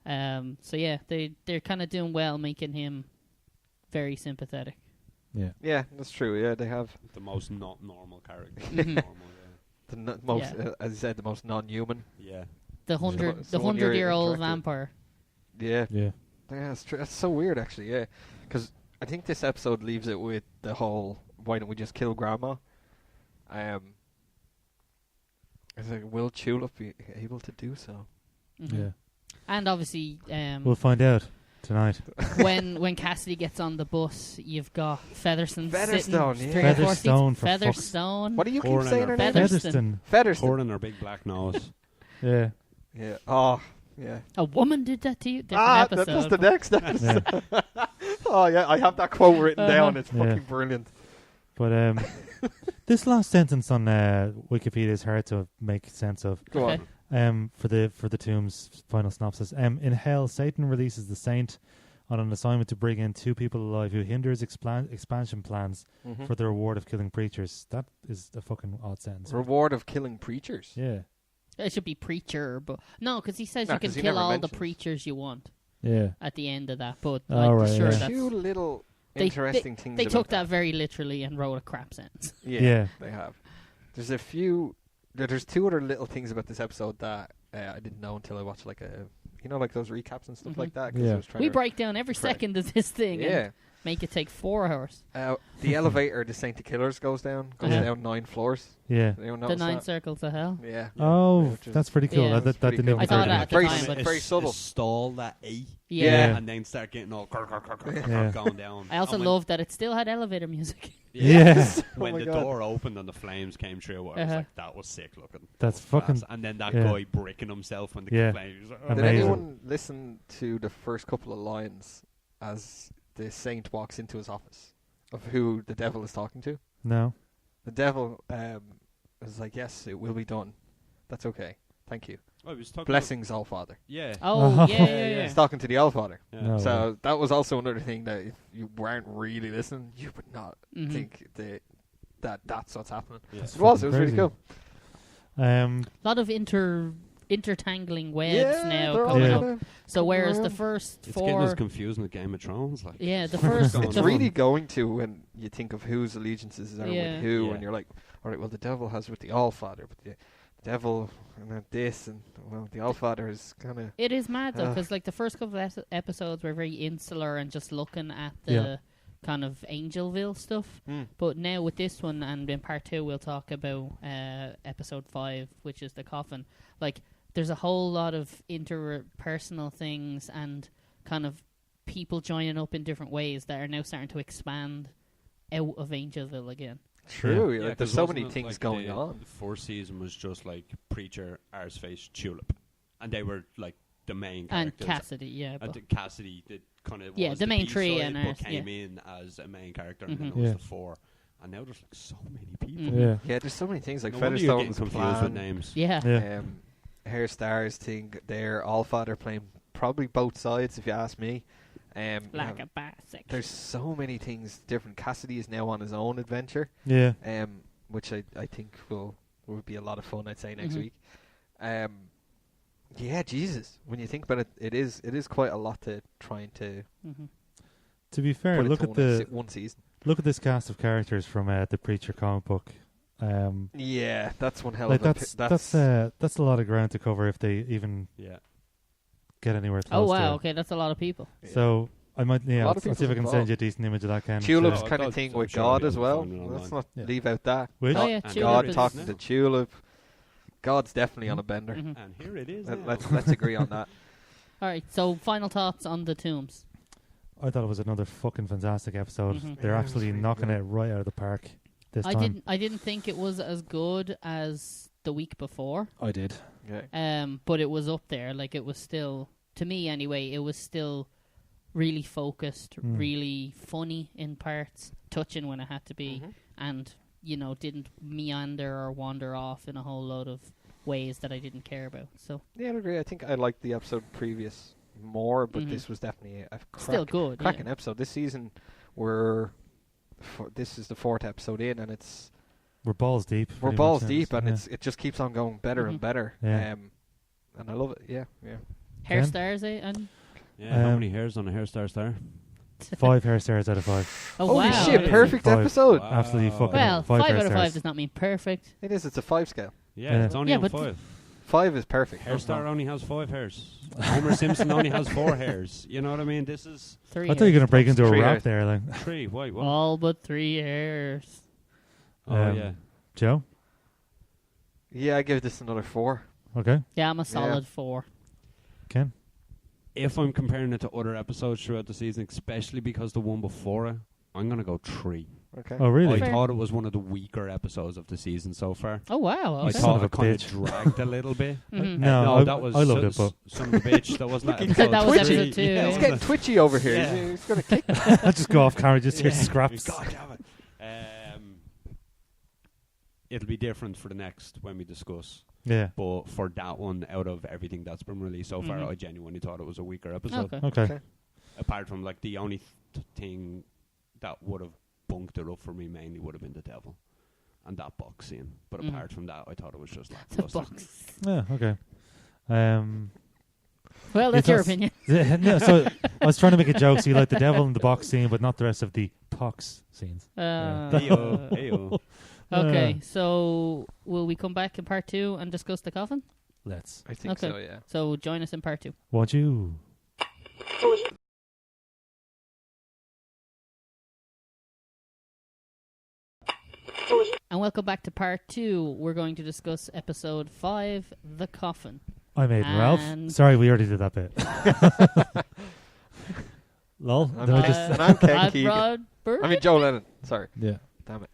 So yeah, they're kind of doing well, making him very sympathetic. Yeah, that's true. Yeah, they have the most not normal character. The most, as you said, the most non-human. Yeah, the 100-year-old vampire. Yeah, that's true. That's so weird, actually. Yeah, because I think this episode leaves it with the whole, why don't we just kill Grandma? It's like, will Tulip be able to do so? Yeah, and obviously, we'll find out tonight. when Cassidy gets on the bus, you've got Featherstone. Featherstone. What do you keep saying her name? Featherstone. Pouring her big black nose. Yeah. Oh, yeah. A woman did that to you? Different episode. That was the next episode. Oh, yeah, I have that quote written down. It's fucking brilliant. But this last sentence on Wikipedia is hard to make sense of. Go on. For the Tomb's final synopsis. In hell, Satan releases the saint on an assignment to bring in two people alive who hinders expansion plans for the reward of killing preachers. That is a fucking odd sentence. Reward of killing preachers? Yeah. It should be preacher, but no, because he says you can kill all the preachers you want. Yeah. At the end of that, but that's two little interesting things. They took that very literally and wrote a crap sentence. Yeah, they have. There's a few. There's two other little things about this episode that I didn't know until I watched like those recaps and stuff like that. Yeah. We break down every second of this thing. And make it take 4 hours. The elevator the Saint of Killers goes down 9 floors. Yeah. The 9 circles of hell. Yeah. Oh, that's pretty cool. Yeah. That didn't even I thought that at the time, but very subtle. Stall that E. Yeah. And then start getting all Yeah. going down. I also love that it still had elevator music. Yes. When the door opened and the flames came through, I was like, that was sick looking. That's fucking. And then that guy bricking himself when the flames. Did anyone listen to the first couple of lines as the saint walks into his office of who the devil is talking to? No. The devil is like, yes, it will be done. That's okay. Thank you. Oh, he was talking Blessings, All-Father. Yeah. Oh, yeah. He's talking to the All-Father. Yeah. No So that was also another thing that if you weren't really listening, you would not think that that's what's happening. Yeah. It was really cool. A lot of intertangling webs now coming up. So whereas the first it's 4... getting as confusing as Game of Thrones. Like. Yeah, the first... It's really going to when you think of whose allegiances are with who, Yeah. and you're like, all right, well, the devil has with the All-Father, but the devil and then this, and well, the All-Father is kind of... It is mad, though, because like the first couple of episodes were very insular and just looking at the kind of Angelville stuff. But now with this one, and in part 2, we'll talk about episode 5, which is the Coffin. Like, there's a whole lot of interpersonal things and kind of people joining up in different ways that are now starting to expand out of Angelville again. True, Yeah, like, there's so many things going on. The first season was just like Preacher, Arseface, Tulip, and they were like the main characters. And Cassidy, and Cassidy did kind of the main tree, B-side, and but came in as a main character, and then it was the 4. And now there's like so many people. Yeah. Yeah, there's so many things like No wonder you're getting Featherstone's confused with plan, names. Yeah. Yeah. Herr Starr's thing there, Alpha, they're playing probably both sides if you ask me. Like a bicycle. There's so many things different. Cassidy is now on his own adventure, Yeah. which I think will be a lot of fun, I'd say, next Mhm. week. Yeah, Jesus, when you think about it, it is quite a lot to trying to Mhm. To be fair, put look into at one season. look at this cast of characters from the Preacher comic book. Yeah, that's one hell Like of a... that's a lot of ground to cover if they even Yeah. get anywhere close Oh to wow, it. okay, that's a lot of people. So I might, A lot I'll of see if I people's can send you a decent image of that kind. Tulip's Oh, kind of God, thing I'm with sure God I'll as be well. able to find it Let's online. not Yeah. leave out that. Which? Oh yeah, And Tulip God is- talking to Tulip. God's definitely on a Mhm. bender. Mhm. And here it is. Let's agree on that. All right, so final thoughts on the tombs. I thought it was another fucking fantastic episode. Mhm. They're Yeah, it was absolutely really knocking good. it right out of the park this I time. didn't think it was as good as the week before. I did. Okay. But it was up there. Like, it was still, to me anyway, it was still really focused, Mm. really funny in parts, touching when it had to be, Mhm. and, didn't meander or wander off in a whole load of ways that I didn't care about. So, Yeah, I agree. I think I liked the episode previous more, but Mhm. this was definitely a still good. cracking episode. This season, this is the 4th episode in, and We're balls deep. we're pretty balls much, deep, and yeah. it just keeps on going better and Mhm. better. Yeah. And I love it. Yeah. Hair Ken? stars, and Yeah, how Um, many hairs on a Hair Star star? 5 hair stars out of 5. oh Holy wow. shit! Really? Perfect 5. episode. Wow. Absolutely fucking Well, 5 5 hair out of 5 stars. does not mean perfect. It is. It's a 5 scale. Yeah, Yeah. it's only Yeah, on but 5. 5 is perfect. Hair Star only has 5 hairs. Homer Simpson only has 4 hairs. You know what I mean? This is 3 I thought you were hairs. going to break into a 3 rap hairs. there. Like, 3. Wait, what? All but 3 hairs. Oh, yeah. Joe? Yeah, I give this another 4. Okay. Yeah, I'm a solid 4. Ken? If I'm comparing it to other episodes throughout the season, especially because the one before it, I'm going to go 3. Okay. Oh, really? I Fair. thought it was one of the weaker episodes of the season so far. Oh wow. I Okay. Son thought of a it kind of bitch. dragged a little bit. Mhm. No, that was I loved it, but son of a bitch. That wasn't that Look, episode. that was Twitchy. episode 2. Yeah, He's yeah. getting twitchy over here. Yeah. He's going to kick. I'll just go off camera, just hear Yeah. scraps. God damn it. It'll be different for the next when we discuss. Yeah. But for that one, out of everything that's been released so far, Mhm. I genuinely thought it was a weaker episode. Okay. Okay. Okay. Apart from like the only thing that would have bunked it up for me mainly would have been the devil and that box scene. But Mhm. apart from that, I thought it was just like The box. Yeah, okay. Well, that's your It does- opinion. No, so I was trying to make a joke. So you like the devil in the box scene, but not the rest of the pox scenes. Ayo, ayo. Okay, so will we come back in part 2 and discuss the coffin? Let's. I think Okay. so, yeah. So join us in part 2. Won't you? And welcome back to part 2. We're going to discuss episode 5, The Coffin. I'm Aidan Ralph. And- Sorry, we already did that bit. Lol. I'm Did I Ken- just- and I'm Ken I've Keegan. Rod Bird? I mean, Joe Lennon. Sorry. Yeah. Damn it.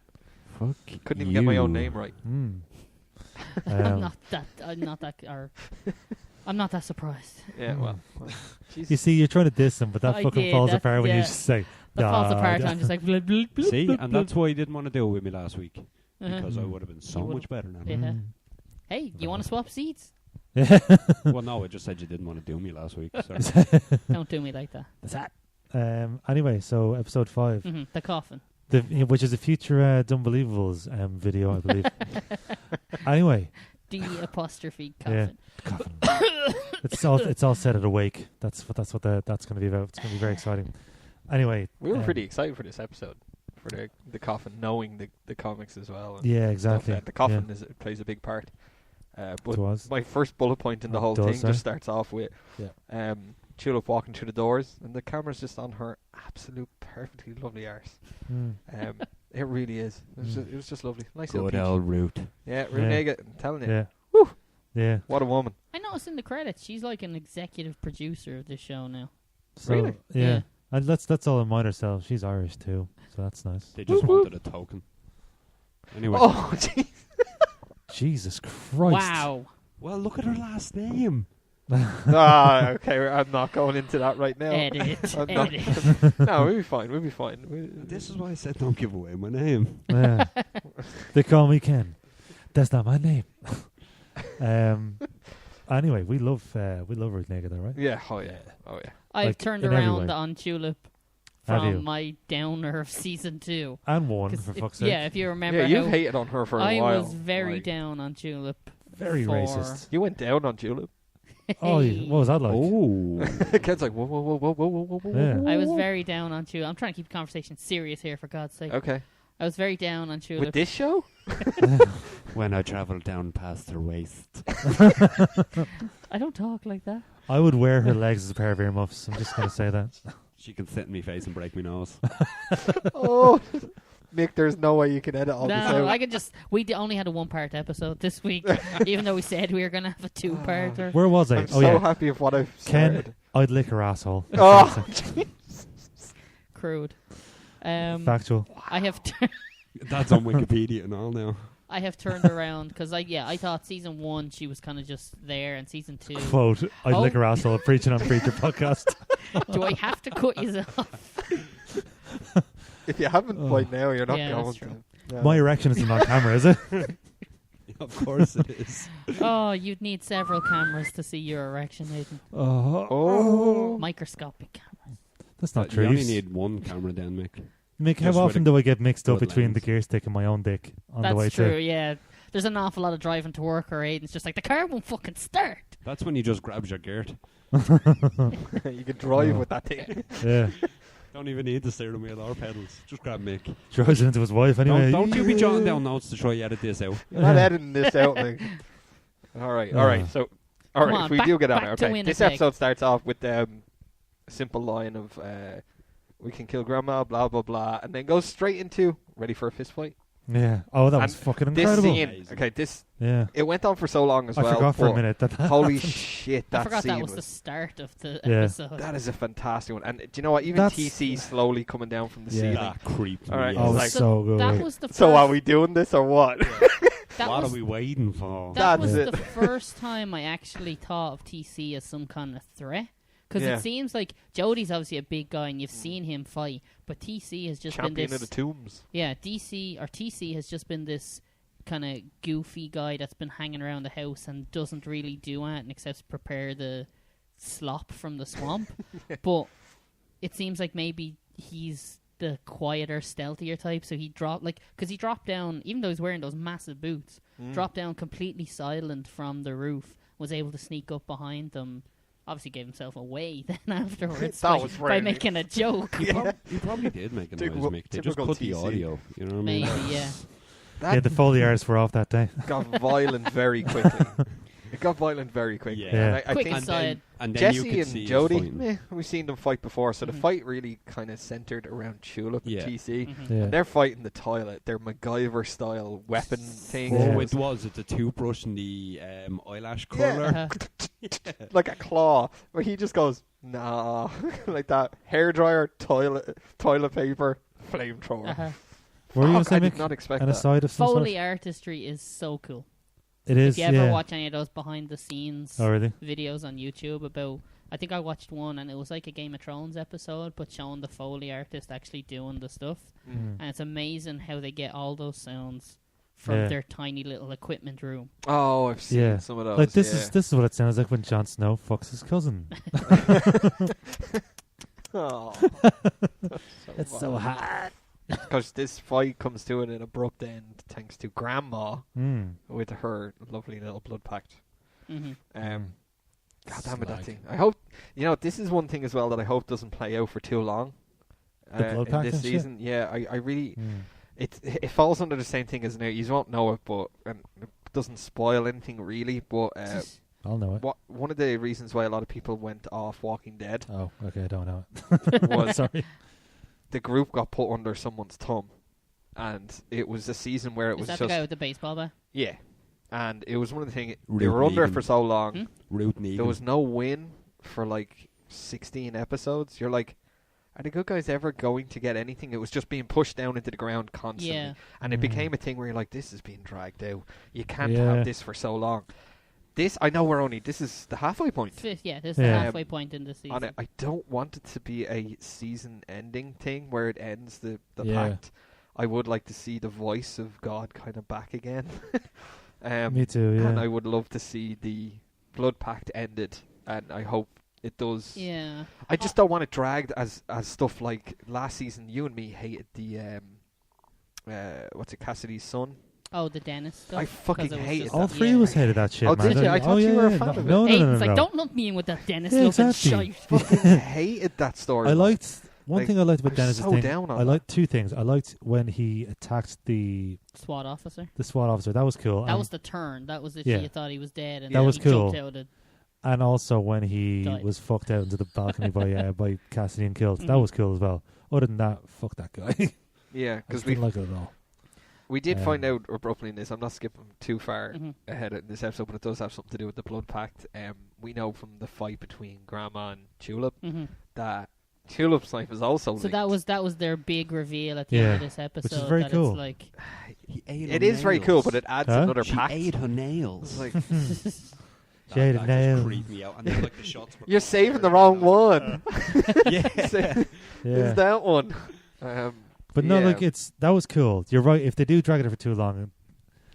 Fuck Couldn't even get my own you. name right. Mm. I'm not that surprised. Yeah, Mm. well. You Jesus. see, you're trying to diss him, but that I fucking did, falls that- apart when you yeah. just say, That falls "Nah, apart. yeah." I'm just like, blub, blub, blub, See, blub, and blub. that's why he didn't want to do it with me last week. Uh-huh. Because I Mm. would have been so You much would've- better now. Yeah. Mm. Hey, you want to swap seats? Well, no, I just said you didn't want to do me last week. Sorry. Don't do me like that. That's that. Anyway, so episode 5, The coffin. which is a future Dunbelievables video, I believe. Anyway, D apostrophe Yeah. coffin. it's all set at a wake. That's what that's going to be about. It's going to be very exciting. Anyway, We were pretty excited for this episode, for the coffin, knowing the comics as well. And Yeah, stuff. exactly. The coffin plays a big part. But It was. my first bullet point in the Oh, whole does, thing eh? just starts off with Yeah. Tulip walking through the doors, and the camera's just on her absolute perfectly lovely arse. Mm. It really is. It was just lovely. Nice little Good peach. old root. Yeah, Renee, I'm telling you. Yeah. Woo. Yeah. What a woman. I noticed in the credits she's like an executive producer of this show now. So, Really? Yeah. Yeah. And that's all in mind herself. She's Irish too, so that's nice. They just wanted a token. Anyway. Oh, jeez. Jesus Christ! Wow. Well, look at her last name. Okay, I'm not going into that right now. Edit. I'm not- Edit. No, we'll be fine. We'll be fine. This is why I said don't give away my name. Yeah. They call me Ken. That's not my name. Anyway, we love Ruth Naked, though, right? Yeah. Oh yeah. Oh yeah. I've Like, turned in every around way. on Tulip Have you? from my downer of season 2. And one, 'Cause for if- fuck's sake. Yeah, if you remember Yeah, you've how hated on her for a I while. was very Like, down on Tulip. Very for- racist. You went down on Julep. Oh, what was that like? Oh. Ken's like, whoa, whoa, whoa, whoa, whoa, whoa, whoa, Yeah. whoa. I was very down on Tulip. I'm trying to keep the conversation serious here, for God's sake. Okay. I was very down on Tulip. With this show? When I travel down past her waist. I don't talk like that. I would wear her legs as a pair of earmuffs. I'm just going to say that. She can sit in me face and break me nose. Oh, Mick, there's no way you can edit all this No, out. I could just. Only had a 1-part episode this week, even though we said we were going to have a 2-parter. Where was I? I'm Oh, so yeah. happy with what I've Ken, started. I'd lick her asshole. Oh, Crude. Factual. I have. That's on Wikipedia and all now. I have turned around because I thought season 1 she was kind of just there, and season 2. Quote, I'd Oh. lick her asshole. Preaching on Preacher podcast. Do I have to cut you off? if you haven't by now, you're not Yeah, going that's to. true. No. My erection isn't on camera, is it? Of course it is. Oh, you'd need several cameras to see your erection, Nathan. Oh. Microscopic cameras. That's not You true. only need one camera then, Mick. Mick, how Just with often a do I get mixed up good between the lens. gear stick and my own dick on the way That's true, to... yeah. There's an awful lot of driving to work or Aiden's just like, the car won't fucking start. That's when he just grabs your gear. You can drive Oh. with that thing. Yeah. Don't even need the steering wheel or pedals. Just grab Mick. Drives it into his wife anyway. Don't you be jotting down notes to try you edit this out. You're not editing this out, Mick. All right. So, Come if on, we back- do get on back it, to okay. This Winnipeg. episode starts off with a simple line of, we can kill grandma, blah, blah, blah, and then goes straight into, ready for a fist fight? Yeah. Oh, that was And fucking This incredible. scene, Amazing. okay, Yeah. it went on for so long as I well. forgot for a but minute that Holy happened. shit, I that forgot scene that was the start of the Yeah. episode. that is a fantastic one. And do you know what? Even That's- TC slowly coming down from the Yeah. ceiling. That creeped All right. me Oh, out. Like- so good. That was the first, So are we doing this or what? that What was, are we waiting for? that That's was it. the first time I actually thought of TC as some kind of threat. Because Yeah. it seems like Jody's obviously a big guy and you've seen him fight, but TC has just Champion been of this. the tombs. Yeah, TC has just been this kind of goofy guy that's been hanging around the house and doesn't really do anything except prepare the slop from the swamp. But it seems like maybe he's the quieter, stealthier type. So he dropped because he dropped down, even though he's wearing those massive boots, dropped down completely silent from the roof, was able to sneak up behind them. Obviously gave himself away then afterwards That was by brilliant. making a joke. He probably did make a noise, Typical- Mick. They just typical cut the TC. audio. You know what I mean? Maybe, yeah. Yeah, the Foley artists were off that day. got violent very quickly. It got violent very quickly. Yeah. And I Quick think aside. And then you Jesse could and see us Jody, fighting. we've seen them fight before, so the Mhm. fight really kind of centered around Tulip Yeah. and TC. Mhm. Yeah. And they're fighting the toilet, their MacGyver style weapon thing. Yeah. Oh, it was. It's a toothbrush and the eyelash Yeah. curler. Uh-huh. Like a claw, where he just goes, nah, like that. Hairdryer, toilet paper, flamethrower. Uh-huh. Were you going Fuck, to say, I did Mick? not expect An that. aside of some Foley sort? artistry is so cool. It is, If you ever yeah. watch any of those behind the scenes Oh, really? videos on YouTube about, I think I watched one and it was like a Game of Thrones episode, but showing the Foley artist actually doing the stuff. Mm. And it's amazing how they get all those sounds from Yeah. their tiny little equipment room. Oh, I've seen Yeah. some of those. Like, this yeah. is what it sounds like when Jon Snow fucks his cousin. Oh, It's so hot. Because this fight comes to an abrupt end thanks to Grandma Mm. with her lovely little blood pact. Hmm God damn it, that Slag. thing. I hope, this is one thing as well that I hope doesn't play out for too long. The blood in pact this and shit? season. Yeah, I really, Mm. it falls under the same thing as now. You won't know it, but and it doesn't spoil anything really. But I'll know it. one of the reasons why a lot of people went off Walking Dead Oh, okay, I don't know it. was Sorry. the group got put under someone's thumb, and it was a season where it Is was that just the guy with the baseball bat? yeah, and it was one of the things they Rude were under Negan. for so long. Hmm? Root Negan. There was no win for like 16 episodes. You're like, are the good guys ever going to get anything? It was just being pushed down into the ground constantly. Yeah. And it Mm. became a thing where you're like, this is being dragged out. You can't Yeah. have this for so long. I know this is the halfway point. Fifth, this is the halfway point in the season. And I don't want it to be a season-ending thing where it ends the Yeah. pact. I would like to see the voice of God kind of back again. Me too, yeah. And I would love to see the blood pact ended, and I hope it does. Yeah. I just don't want it dragged as stuff like last season. You and me hated the Cassidy's son. Oh, the dentist stuff. I fucking 'Cause it was hated just- All three of us hated that shit, Oh, man. did you? I thought you were a fan of it. No, Aiden's like, no. don't lump me in with that dentist Yeah, looking exactly. shite. Fucking hated that story. I liked one Like, thing I liked about I'm Dennis's so thing. down on I that. liked two things. I liked when he attacked the SWAT officer. SWAT officer. That was cool. That was the turn. That was the Yeah. you thought he was dead, and That then was he cool. jumped out of And also when he Died. was fucked out into the balcony by Cassidy and killed. That Mhm. was cool as well. Other than that, fuck that guy. Yeah, I because just didn't like it at all. we did find Um, out abruptly in this. I'm not skipping too far Mhm. ahead in this episode, but it does have something to do with the blood pact. We know from the fight between Grandma and Tulip Mhm. that Tulip's life is also So linked. that was their big reveal at the Yeah, end of this episode. very that cool. It's like, He ate It her is very cool, nails. but it adds Huh? another She pact. ate her nails. It's like, She ate her that nails. just creeped me out. And then, like, the shots were you're cut saving there, the you wrong know. one. Yeah. Yeah. Is that one? But no, yeah. like that was cool. You're right. If they do drag it for too long,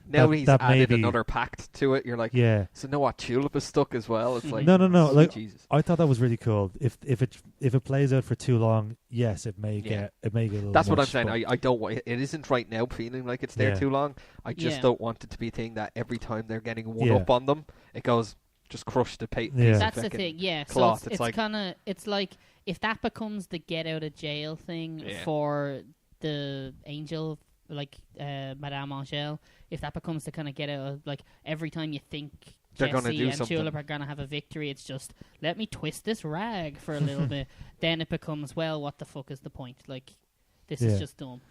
Now that- he's that added maybe- another pact to it. You're like, yeah. so know what? Tulip is stuck as well. It's like, No. sweet Like Jesus. I thought that was really cool. If it plays out for too long, yes, it may get a little. That's what I'm much, saying. but- I don't want it. Isn't right now feeling like it's there Yeah. too long. I just Yeah. don't want it to be a thing that every time they're getting one Yeah. up on them, it goes just crush the piece Yeah. of that's the fucking thing. Yeah. cloth. So It's it's like- kind of it's like if that becomes the get out of jail thing Yeah. for the angel, like Madame Angel, if that becomes the kind of get out of, like every time you think They're gonna Jesse do and something. Tulip are gonna have a victory, it's just let me twist this rag for a little bit. Then it becomes, well, what the fuck is the point? Like this Yeah. is just dumb.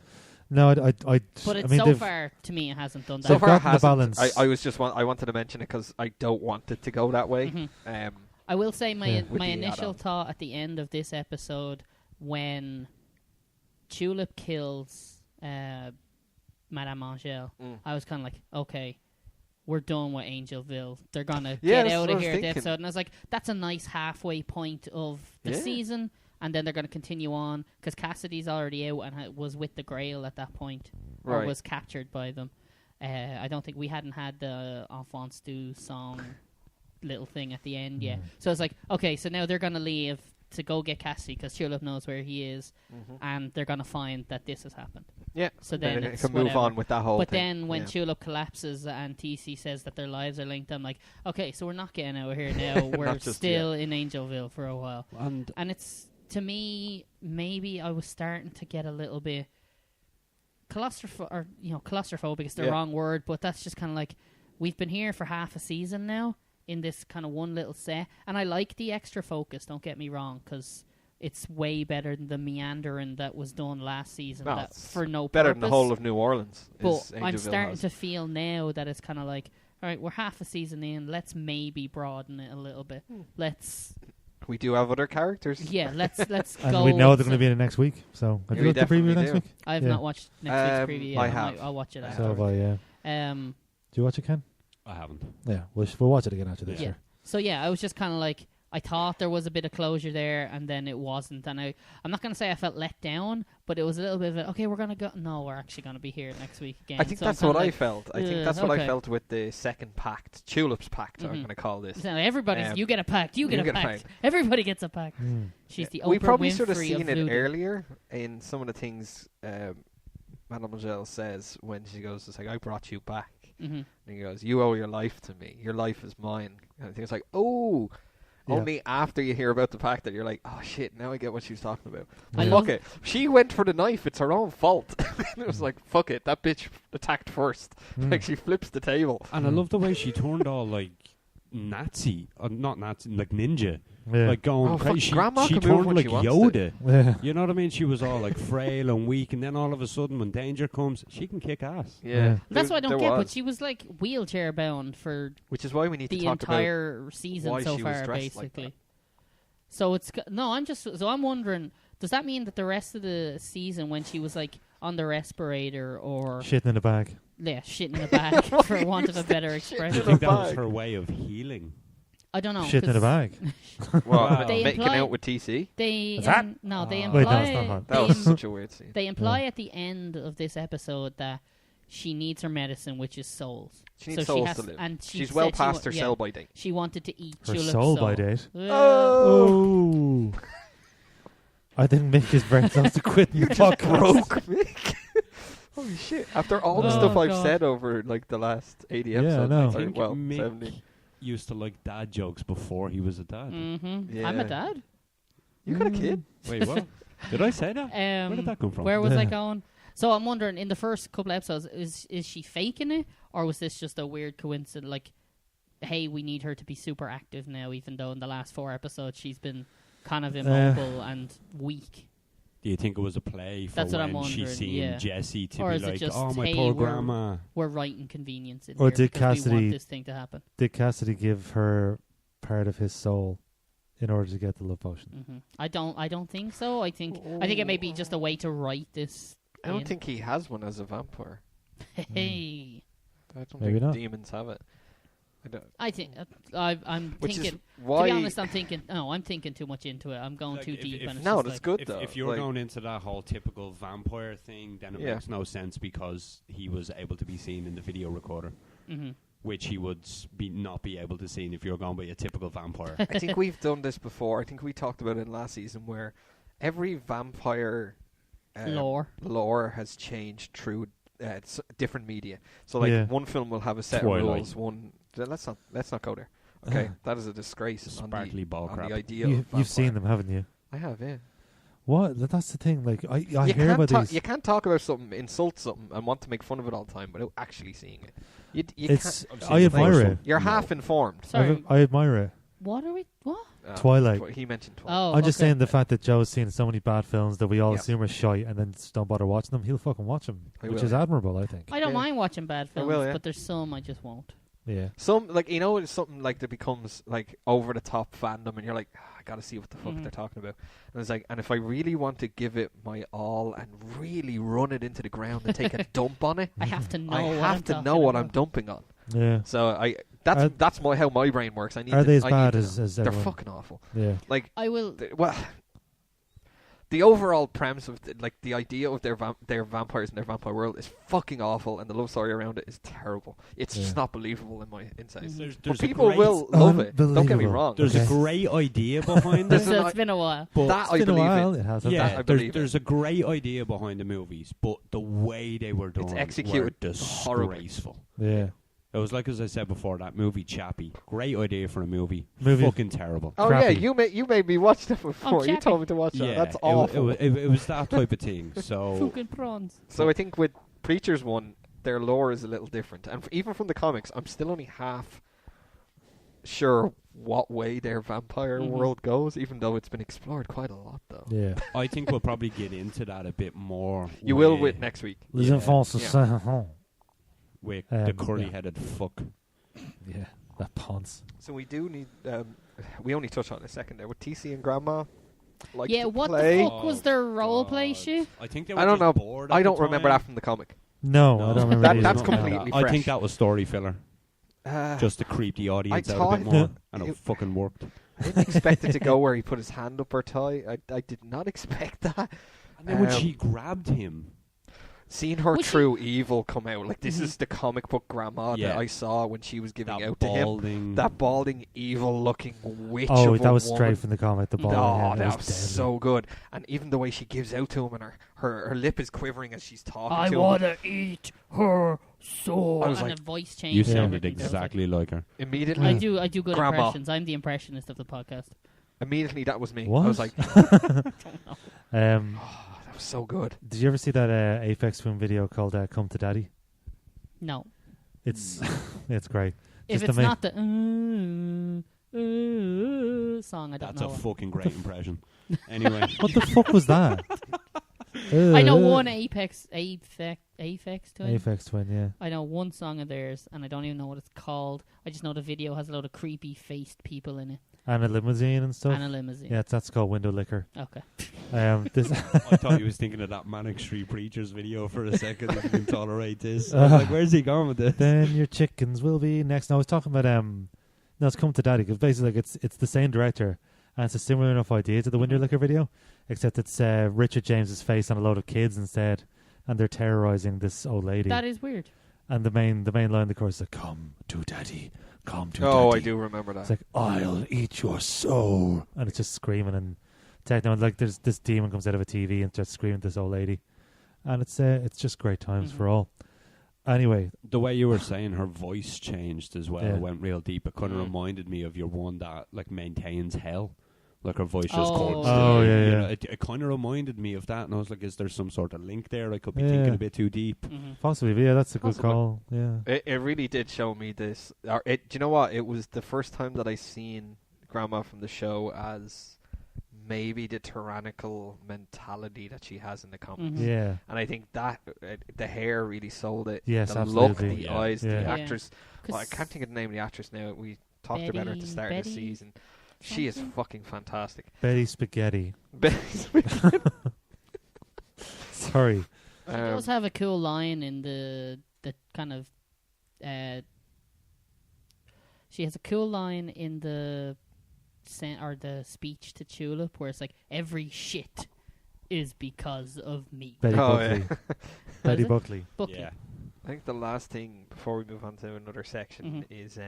No, But I it's mean, so they've- far to me it hasn't done that. So They've far, it gotten the hasn't. balance. I was just I wanted to mention it because I don't want it to go that way. Mhm. I will say my Yeah. With my the initial add-on. thought at the end of this episode when Tulip kills Madame Angel, I was kind of like, okay, we're done with Angelville. They're gonna Yeah, get that's out what I of was here at the thinking. episode, and I was like, that's a nice halfway point of the Yeah. season. And then they're going to continue on because Cassidy's already out and was with the Grail at that point, or Right. was captured by them. I don't think we hadn't had the Enfant Stew song little thing at the end yet. So it's like, okay, so now they're going to leave to go get Cassidy because Tulip knows where he is, and they're going to find that this has happened. Yeah. So then it it's can move whatever. on with that whole But thing. then when Yeah. Tulip collapses and TC says that their lives are linked, I'm like, okay, so we're not getting out of here now. We're Not just still in Angelville for a while. And And it's, to me, maybe I was starting to get a little bit claustrophobic is the Yeah. wrong word, but that's just kind of like, we've been here for half a season now in this kind of one little set, and I like the extra focus, don't get me wrong, because it's way better than the meandering that was done last season No, that it's for no better purpose. than the whole of New Orleans. But is I'm Angelville starting has. to feel now that it's kind of like, all right, we're half a season in, let's maybe broaden it a little bit. Let's We do have other characters. let's and go. we know they're to- going to be in it next week. So have Yeah, you we looked at the preview definitely next do. week? I have Yeah. not watched next week's preview yet. I have. I'll watch it So after. So have I, yeah. Um, Do you watch it, Ken? I haven't. Yeah, we'll watch it again after this. Yeah. Sure. So yeah, I was just kind of like, I thought there was a bit of closure there, and then it wasn't. And I'm not going to say I felt let down, but it was a little bit of okay, we're going to go. No, we're actually going to be here next week again. I think So I'm that's what kinda I like, felt. I think that's what okay. I felt with the second pact, Tulip's pact. I'm Mhm. going to call this. So everybody's, you get a pact, you get a pact. pact. Everybody gets a pact. She's the We Oprah probably Winfrey should have seen of it voodoo. earlier in some of the things Mademoiselle says when she goes, it's like, I brought you back. Mhm. And he goes, you owe your life to me. Your life is mine. And I think it's like, oh, Yeah. only after you hear about the pact that you're like, oh shit, now I get what she's talking about. I Fuck love- it. She went for the knife. It's her own fault. It was like, fuck it. That bitch attacked first. Like, she flips the table. And I love the way she turned all like Nazi, not Nazi, like ninja, Yeah. like going Oh, fuck, crazy. Grandma She can move turned when like she wants to. Yoda. Yeah. You know what I mean? She was all like frail and weak, and then all of a sudden, when danger comes, she can kick ass. Yeah. Yeah. That's what I don't There get, was. but she was like wheelchair bound for Which is why we need to the talk about entire season why so she was far, dressed like basically. that. So it's I'm wondering, does that mean that the rest of the season, when she was like on the respirator or Shitting in the bag. shit in a bag, for want of a better I expression. think that was her way of healing. I don't know. Shit in a 'cause bag. Well, They making imply- out with TC. They Is that? no, they Wait, no, imply it's not hot. That was such a weird scene. they imply at the end of this episode that she needs her medicine, which is souls. She needs So souls has- to live. and she She's well said she past her yeah. sell by date. She wanted to eat Her Julep's soul by date. Oh. Oh. I think Mick is very close to quitting the podcast. Broke Mick. Holy shit! After all the Oh, stuff I've God. said over like the last 80 Yeah, episodes, I know. I like, think well, Mick 70. used to like dad jokes before he was a dad. Mm-hmm. I'm a Yeah. dad. You got a kid? Wait, what? Did I say that? Where did that come from? Where was I Yeah. going? So I'm wondering, in the first couple episodes, is she faking it, or was this just a weird coincidence? Like, hey, we need her to be super active now, even though in the last 4 episodes she's been kind of immobile and weak. Do you think it was a play for That's what I'm when she's wondering, seeing yeah. Jesse to Or be is it like, just, oh, my hey, poor we're- grandma? We're right inconvenience in Or here did because we want Cassidy- this thing to happen. Did Cassidy give her part of his soul in order to get the love potion? Hmm. I don't think so. I think it may be just a way to write this. I don't in. think he has one as a vampire. Hey, I don't Maybe think not. demons have it. I don't. I think I'm Which thinking. is why. To be honest, I'm thinking too much into it. I'm going Like, too if- deep. if- and it's No, just that's like, good If, though. if you're Like, going into that whole typical vampire thing, then it Yeah. makes no sense because he was able to be seen in the video recorder, Mhm. which he would not be able to see if you're going by a typical vampire. I think we've done this before. I think we talked about it in last season where every vampire lore has changed through different media. So like Yeah. one film will have a set Twilight. of rules. Let's not go there. Okay, that is a disgrace Sparkly ball on crap. the idea You've of seen vampire. them, haven't you? I have, yeah. What? That's the thing. Like I you hear can't about talk, these. You can't talk about something, insult something, and want to make fun of it all the time without actually seeing it. You It's. can't, I've I seen the admire first it. one. you're No. half informed. Sorry. I admire it. What are we? What? Twilight. He mentioned Twilight. Oh, I'm just okay. saying the fact that Joe's seen so many bad films that we all Yeah. assume are shite and then just don't bother watching them. He'll fucking watch them, I which will, is yeah. admirable, I think. I don't Yeah. mind watching bad I films, will, yeah. but there's some I just won't. Yeah. Some it's something like that becomes like over the top fandom, and you're like, I gotta see what the fuck Mhm. they're talking about. And it's like, and if I really want to give it my all and really run it into the ground and take a dump on it, I have to know. I what have I'm to talking know what I'm about. dumping on. Yeah. So Are- that's how my brain works. I need. Are to, they as I bad need to as, know. as They're everyone? fucking awful. Yeah. Like, I will. the overall premise of the idea of their vampires and their vampire world is fucking awful, and the love story around it is terrible. It's just Yeah. not believable in my insights. Mhm. But people will love it. Don't get me Unbelievable. wrong. There's Okay. a great idea behind There's it. an It's been a while. But that I It's been a believe while. in. It has. yeah, I believe there's a great idea behind the movies, but the way they were done executed were horribly. disgraceful. Yeah. It was like, as I said before, that movie Chappie. Great idea for a movie. Movie- Fucking terrible. Oh Crappy. yeah, you made me watch that before. You Chappie. told me to watch that. Yeah, That's it awful. was that type of thing. So Fucking prawns. So I think with Preacher's one, their lore is a little different, and even from the comics, I'm still only half sure what way their vampire Mhm. world goes, even though it's been explored quite a lot, though. Yeah. I think we'll probably get into that a bit more. You will with next week. Les Yeah. enfants Yeah. sont. with Um, the curly-headed fuck. Yeah. That ponce. So we do need. We only touched on it a second there with TC and Grandma. Like Yeah, to what play. the fuck was their role play God. shit? I think they I were don't just know. bored I at don't the remember time. that from the comic. No, No. I don't remember. That- it that's either. completely I fresh. think that was story filler, just to creep the audience I out a thought- bit more, and it it- fucking worked. I didn't expect it to go where he put his hand up her thigh. I did not expect that. And then when Um, she grabbed him, Seeing her Was she- true evil come out, like this Mhm. is the comic book Grandma Yeah. that I saw when she was giving that out to him. balding, That balding, evil-looking witch. Oh, of that a was woman. straight from the comic. The ball. No, yeah, that was deadly. so good. And even the way she gives out to him, and her lip is quivering as she's talking I to him. wanna eat her soul. I was and like, the voice change. you and sounded everything. I was like, exactly like her. Immediately, I do good Grandma. impressions. I'm the impressionist of the podcast. immediately that was me. What? I was like, Um, oh, that was so good. did you ever see that Apex Twin video called "Come to Daddy"? No. It's it's great. If Just it's to make- not the song, I don't That's know. a it. fucking great impression. Anyway, What the fuck was that? I know one Apex Twin. Apex Twin, yeah. I know one song of theirs, and I don't even know what it's called. I just know the video has a load of creepy faced people in it. And a limousine and stuff. And a limousine. Yeah, that's called window liquor. Okay. This I thought he was thinking of that Manic Street Preachers video for a second. If you can tolerate this. I was like, where's he going with this? Then your chickens will be next. No, I was talking about no, it's Come to Daddy, because basically like, it's the same director and it's a similar enough idea to the window liquor video, except it's Richard James's face on a load of kids instead, and they're terrorizing this old lady. That is weird. And the main line of the chorus is like, "Come to Daddy, come to Daddy." Oh, I do remember that. It's like, "I'll eat your soul," and it's just screaming and techno. And like, there's this demon comes out of a TV and starts screaming at this old lady, and it's just great times for all. Anyway, the way you were saying her voice changed as well, Yeah. went real deep. It kind of reminded me of your one that like maintains hell. Like her voice just Oh. Oh, yeah, you yeah. know, it kind of reminded me of that, and I was like, is there some sort of link there? I could be thinking a bit too deep. possibly, but yeah, that's a good Possibly. call. Yeah. It really did show me this. Do you know what? It was the first time that I seen Grandma from the show as maybe the tyrannical mentality that she has in the comics. Yeah. And I think that the hair really sold it. Yes, the look, absolutely. the Yeah. eyes, Yeah. the Yeah. actress. Well, I can't think of the name of the actress now. We talked about her at the start of the Betty season. She is something? fucking fantastic. Betty Spaghetti. Sorry. She does have a cool line in the kind of she has a cool line in the the speech to Tulip where it's like, every shit is because of me. Betty Oh, Buckley. What Betty is it? Buckley. Buckley. Yeah. I think the last thing before we move on to another section is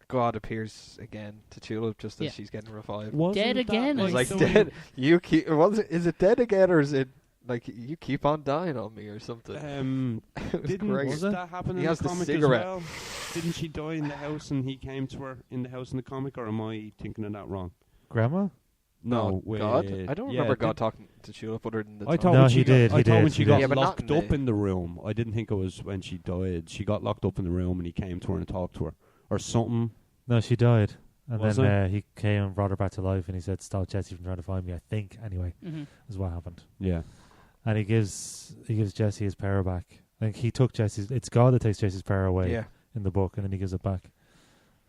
God appears again to Tulip just as Yeah. she's getting revived. Dead again, It's like like, dead. You keep. Is it dead again, or is it like you keep on dying on me or something? It was Didn't great. that happen He in has the the comic cigarette. as well? Didn't she die in the house and he came to her in the house in the comic, or am I thinking of that wrong? Grandma? No, God. I don't remember God did- talking to Tulip other than the I time. thought No, when he she did, I he thought did, when she he got did. Yeah, but not locked in the- up in the room. I didn't think it was when she died. She got locked up in the room and he came to her and talked to her, or something. No, she died. And Was then he came and brought her back to life, and he said, "Stop Jesse from trying to find me." I think, anyway, is what happened. Yeah. And he gives Jesse his power back. I think he took Jesse's. It's God that takes Jesse's power away Yeah. in the book, and then he gives it back.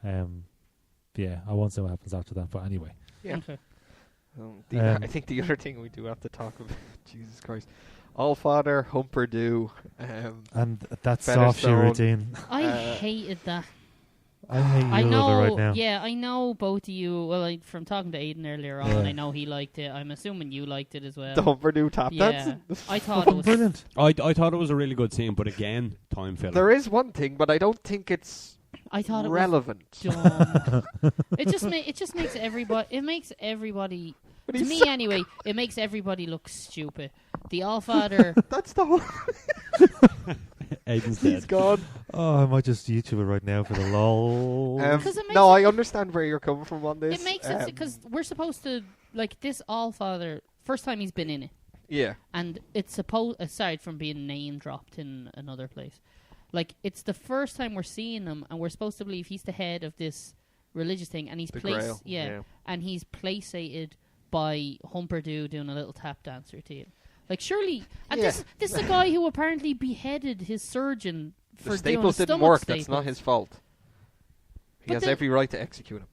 Yeah, I won't say what happens after that, but anyway. Yeah. Okay. I think the other thing we do have to talk about, Jesus Christ, All Father, Humperdew, And that soft shoe Featherstone. routine. I hated that. I hate you I a little know, bit right now. yeah, I know both of you. Well, from talking to Aidan earlier on, Yeah. I know he liked it. I'm assuming you liked it as well. the Humperdew tap yeah, dance. I thought it was Brilliant. I thought it was a really good scene, but again, time filler. There is one thing, but I don't think it's I thought it relevant. was dumb. It just makes everybody. It makes everybody. But To he's me, so- anyway, it makes everybody look stupid. The Allfather. That's the whole. Aiden's He's dead. gone. Oh, I might just YouTube it right now for the lol. 'Cause it makes No, it- I understand where you're coming from on this. It makes it because we're supposed to like this Allfather. First time he's been in it, Yeah. and it's supposed aside from being name dropped in another place, like it's the first time we're seeing him, and we're supposed to believe he's the head of this religious thing, and he's The placed, Grail. Yeah. and he's placated by Humperdew doing a little tap dance routine. Like surely, and Yeah. this is a guy who apparently beheaded his surgeon for The doing a staples didn't stomach work. staples. That's not his fault. He But has then- every right to execute him.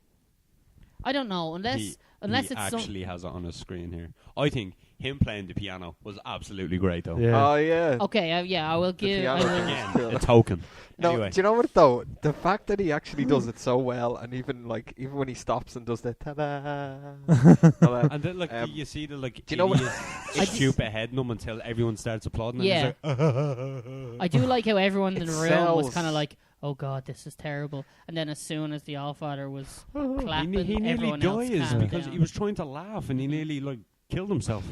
I don't know unless He it's actually has it on his screen here. I think him playing the piano was absolutely great, though. Yeah. Oh yeah. okay. I will give. I piano will, thing. Again, a token. No, Anyway. do you know what though? The fact that he actually does it so well, and even when he stops and does the ta-da, And then, like, Um, you see the like, do you know what- idiot, stupid head numb until everyone starts applauding. Yeah. And he's like, I do like how everyone in It the room was sells. kind of like, "Oh God, this is terrible," and then as soon as the Allfather was he, clapping, he nearly everyone else dies calmed because down. he was trying to laugh and he nearly like killed himself.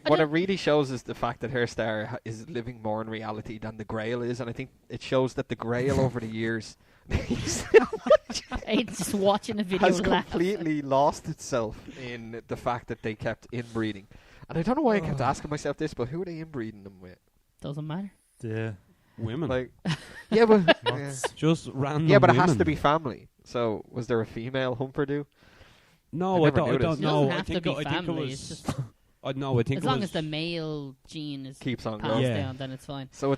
What it really shows is the fact that Herr Starr is living more in reality than the Grail is, and I think it shows that the Grail over the years Aiden's just watching a video has laugh. completely lost itself in the fact that they kept inbreeding. And I don't know why I kept asking myself this, but who are they inbreeding them with? Doesn't matter. Yeah. Women, Like, yeah, but just random. yeah, but it has women. to be family. So, was there a female Humperdew? No, I I never knew don't this. It know. doesn't I have to think be I think it family. was. It's just No, I think as it long was, as the male gene is Keeps on passed going. Yeah. down, then it's fine. So I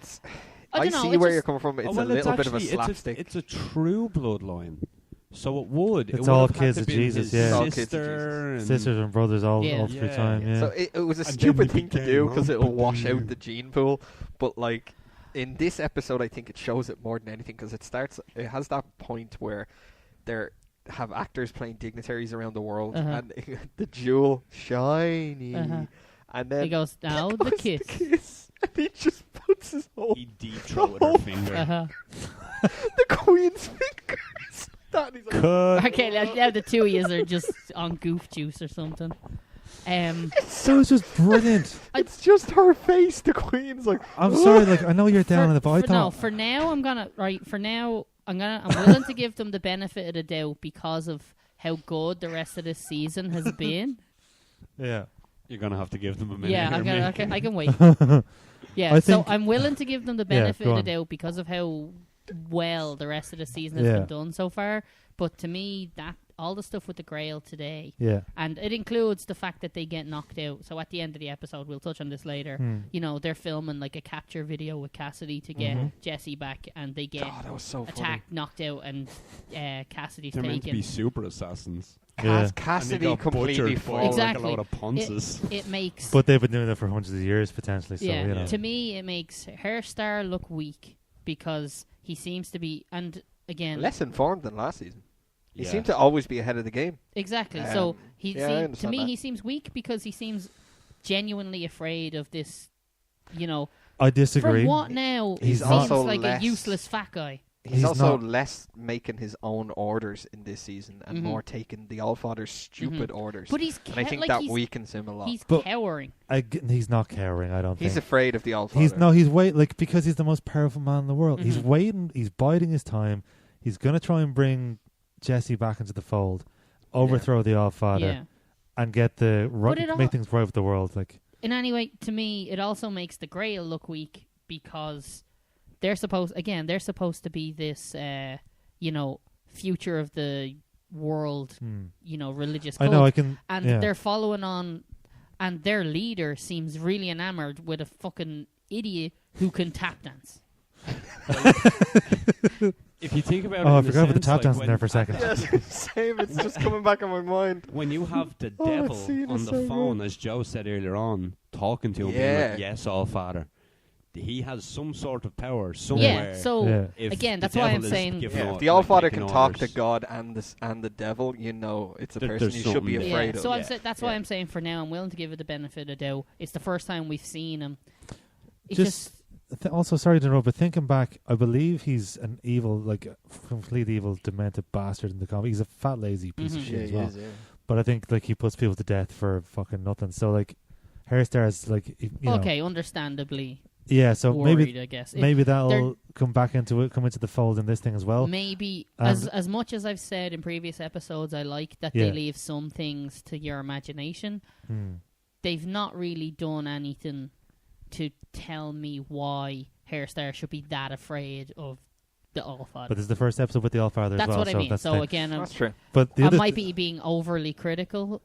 I don't know, see it's where just- you're coming from. It's Oh, well, a little bit of a actually- slapstick. It's a true bloodline. So it would. It's it all would have had kids to of been Jesus, his yeah. It's all kids of sister and sisters and brothers all Yeah. through Yeah. time. Yeah. So it was a And stupid Jimmy thing to became do because it'll Rumble wash out Dude. the gene pool. But like in this episode, I think it shows it more than anything because it has that point where there have actors playing dignitaries around the world and the jewel shiny, and then He goes, now the kiss. and he just puts his whole he deep throated her finger. the queen's fingers. That is like, Cut. Okay, now the two of you are just on goof juice or something. So it's just brilliant. it's just her face. The queen's like, I'm sorry, like I know you're down on it, but I no, thought for now I'm willing to give them the benefit of the doubt because of how good the rest of this season has been. yeah. You're gonna have to give them a minute. Yeah, here, I can wait. Yeah, I so think- I'm willing to give them the Yeah, benefit go of the on. doubt because of how well the rest of the season has Yeah. been done so far. But to me, that all the stuff with the Grail today, Yeah. and it includes the fact that they get knocked out. So at the end of the episode, we'll touch on this later. You know, they're filming like a capture video with Cassidy to get Jesse back, and they get oh, that was so funny. attacked, knocked out, and Cassidy's They're meant to taken. be super assassins. Yeah. Cassidy and they got completely butchered by falls. Exactly. like a load of ponces. It makes But they've been doing that for hundreds of years potentially. So yeah. you know. To me, it makes Herr Starr look weak because he seems to be, and again, Less informed than last season. He Yeah. seemed to always be ahead of the game. exactly. So he yeah, I to understand me that. he seems weak because he seems genuinely afraid of this. You know, I disagree. from what now? He's He seems also like less- a useless fat guy. He's He's also not- less making his own orders in this season and more taking the Allfather's stupid orders. But he's and I think like that he's, weakens him a lot. he's But- cowering. He's not caring. I don't He's think. afraid of the Allfather. He's wait because he's the most powerful man in the world. He's Mhm. waiting. He's biding his time. He's gonna try and bring Jesse back into the fold, overthrow the Allfather, Yeah. and get the But it all- make things right with the world. Like And anyway, to me, it also makes the Grail look weak because they're supposed to be this, you know, future of the world, you know, religious cult. I know I can. And yeah. they're following on, and their leader seems really enamored with a fucking idiot who can tap dance. If you think about it, Oh, I in a forgot about the sense, tap like dancing when- there for a second. Yes, same. It's just coming back in my mind. When you have the Oh, devil that scene on is the so phone, good. as Joe said earlier on, talking to him, being Yeah. like, "Yes, all Father," he has some sort of power somewhere. Yeah, so Yeah. if again, the that's why devil I'm is saying- giving Yeah, or- if the like, Allfather taking can talk to orders. God and the devil, you know it's a person There's you should be something afraid yeah, of. so Yeah. that's why I'm saying for now I'm willing to give it the benefit of the doubt. It's the first time we've seen him. It's just Also, sorry to interrupt, but thinking back, I believe he's an evil, like a complete evil, demented bastard in the comic. He's a fat, lazy piece of Mhm. shit Yeah, as he well. is, yeah. But I think like he puts people to death for fucking nothing. So like, Herr Starr's like, you know, okay, understandably yeah. So worried, I guess. maybe they're- that'll come into the fold in this thing as well. Maybe And- as much as I've said in previous episodes, I like that Yeah. they leave some things to your imagination. They've not really done anything to tell me why Herr Starr should be that afraid of the Allfather. But this is the first episode with the Allfather as That's well. what I so mean. that's the So thing. again, That's true. But the I other might be being overly critical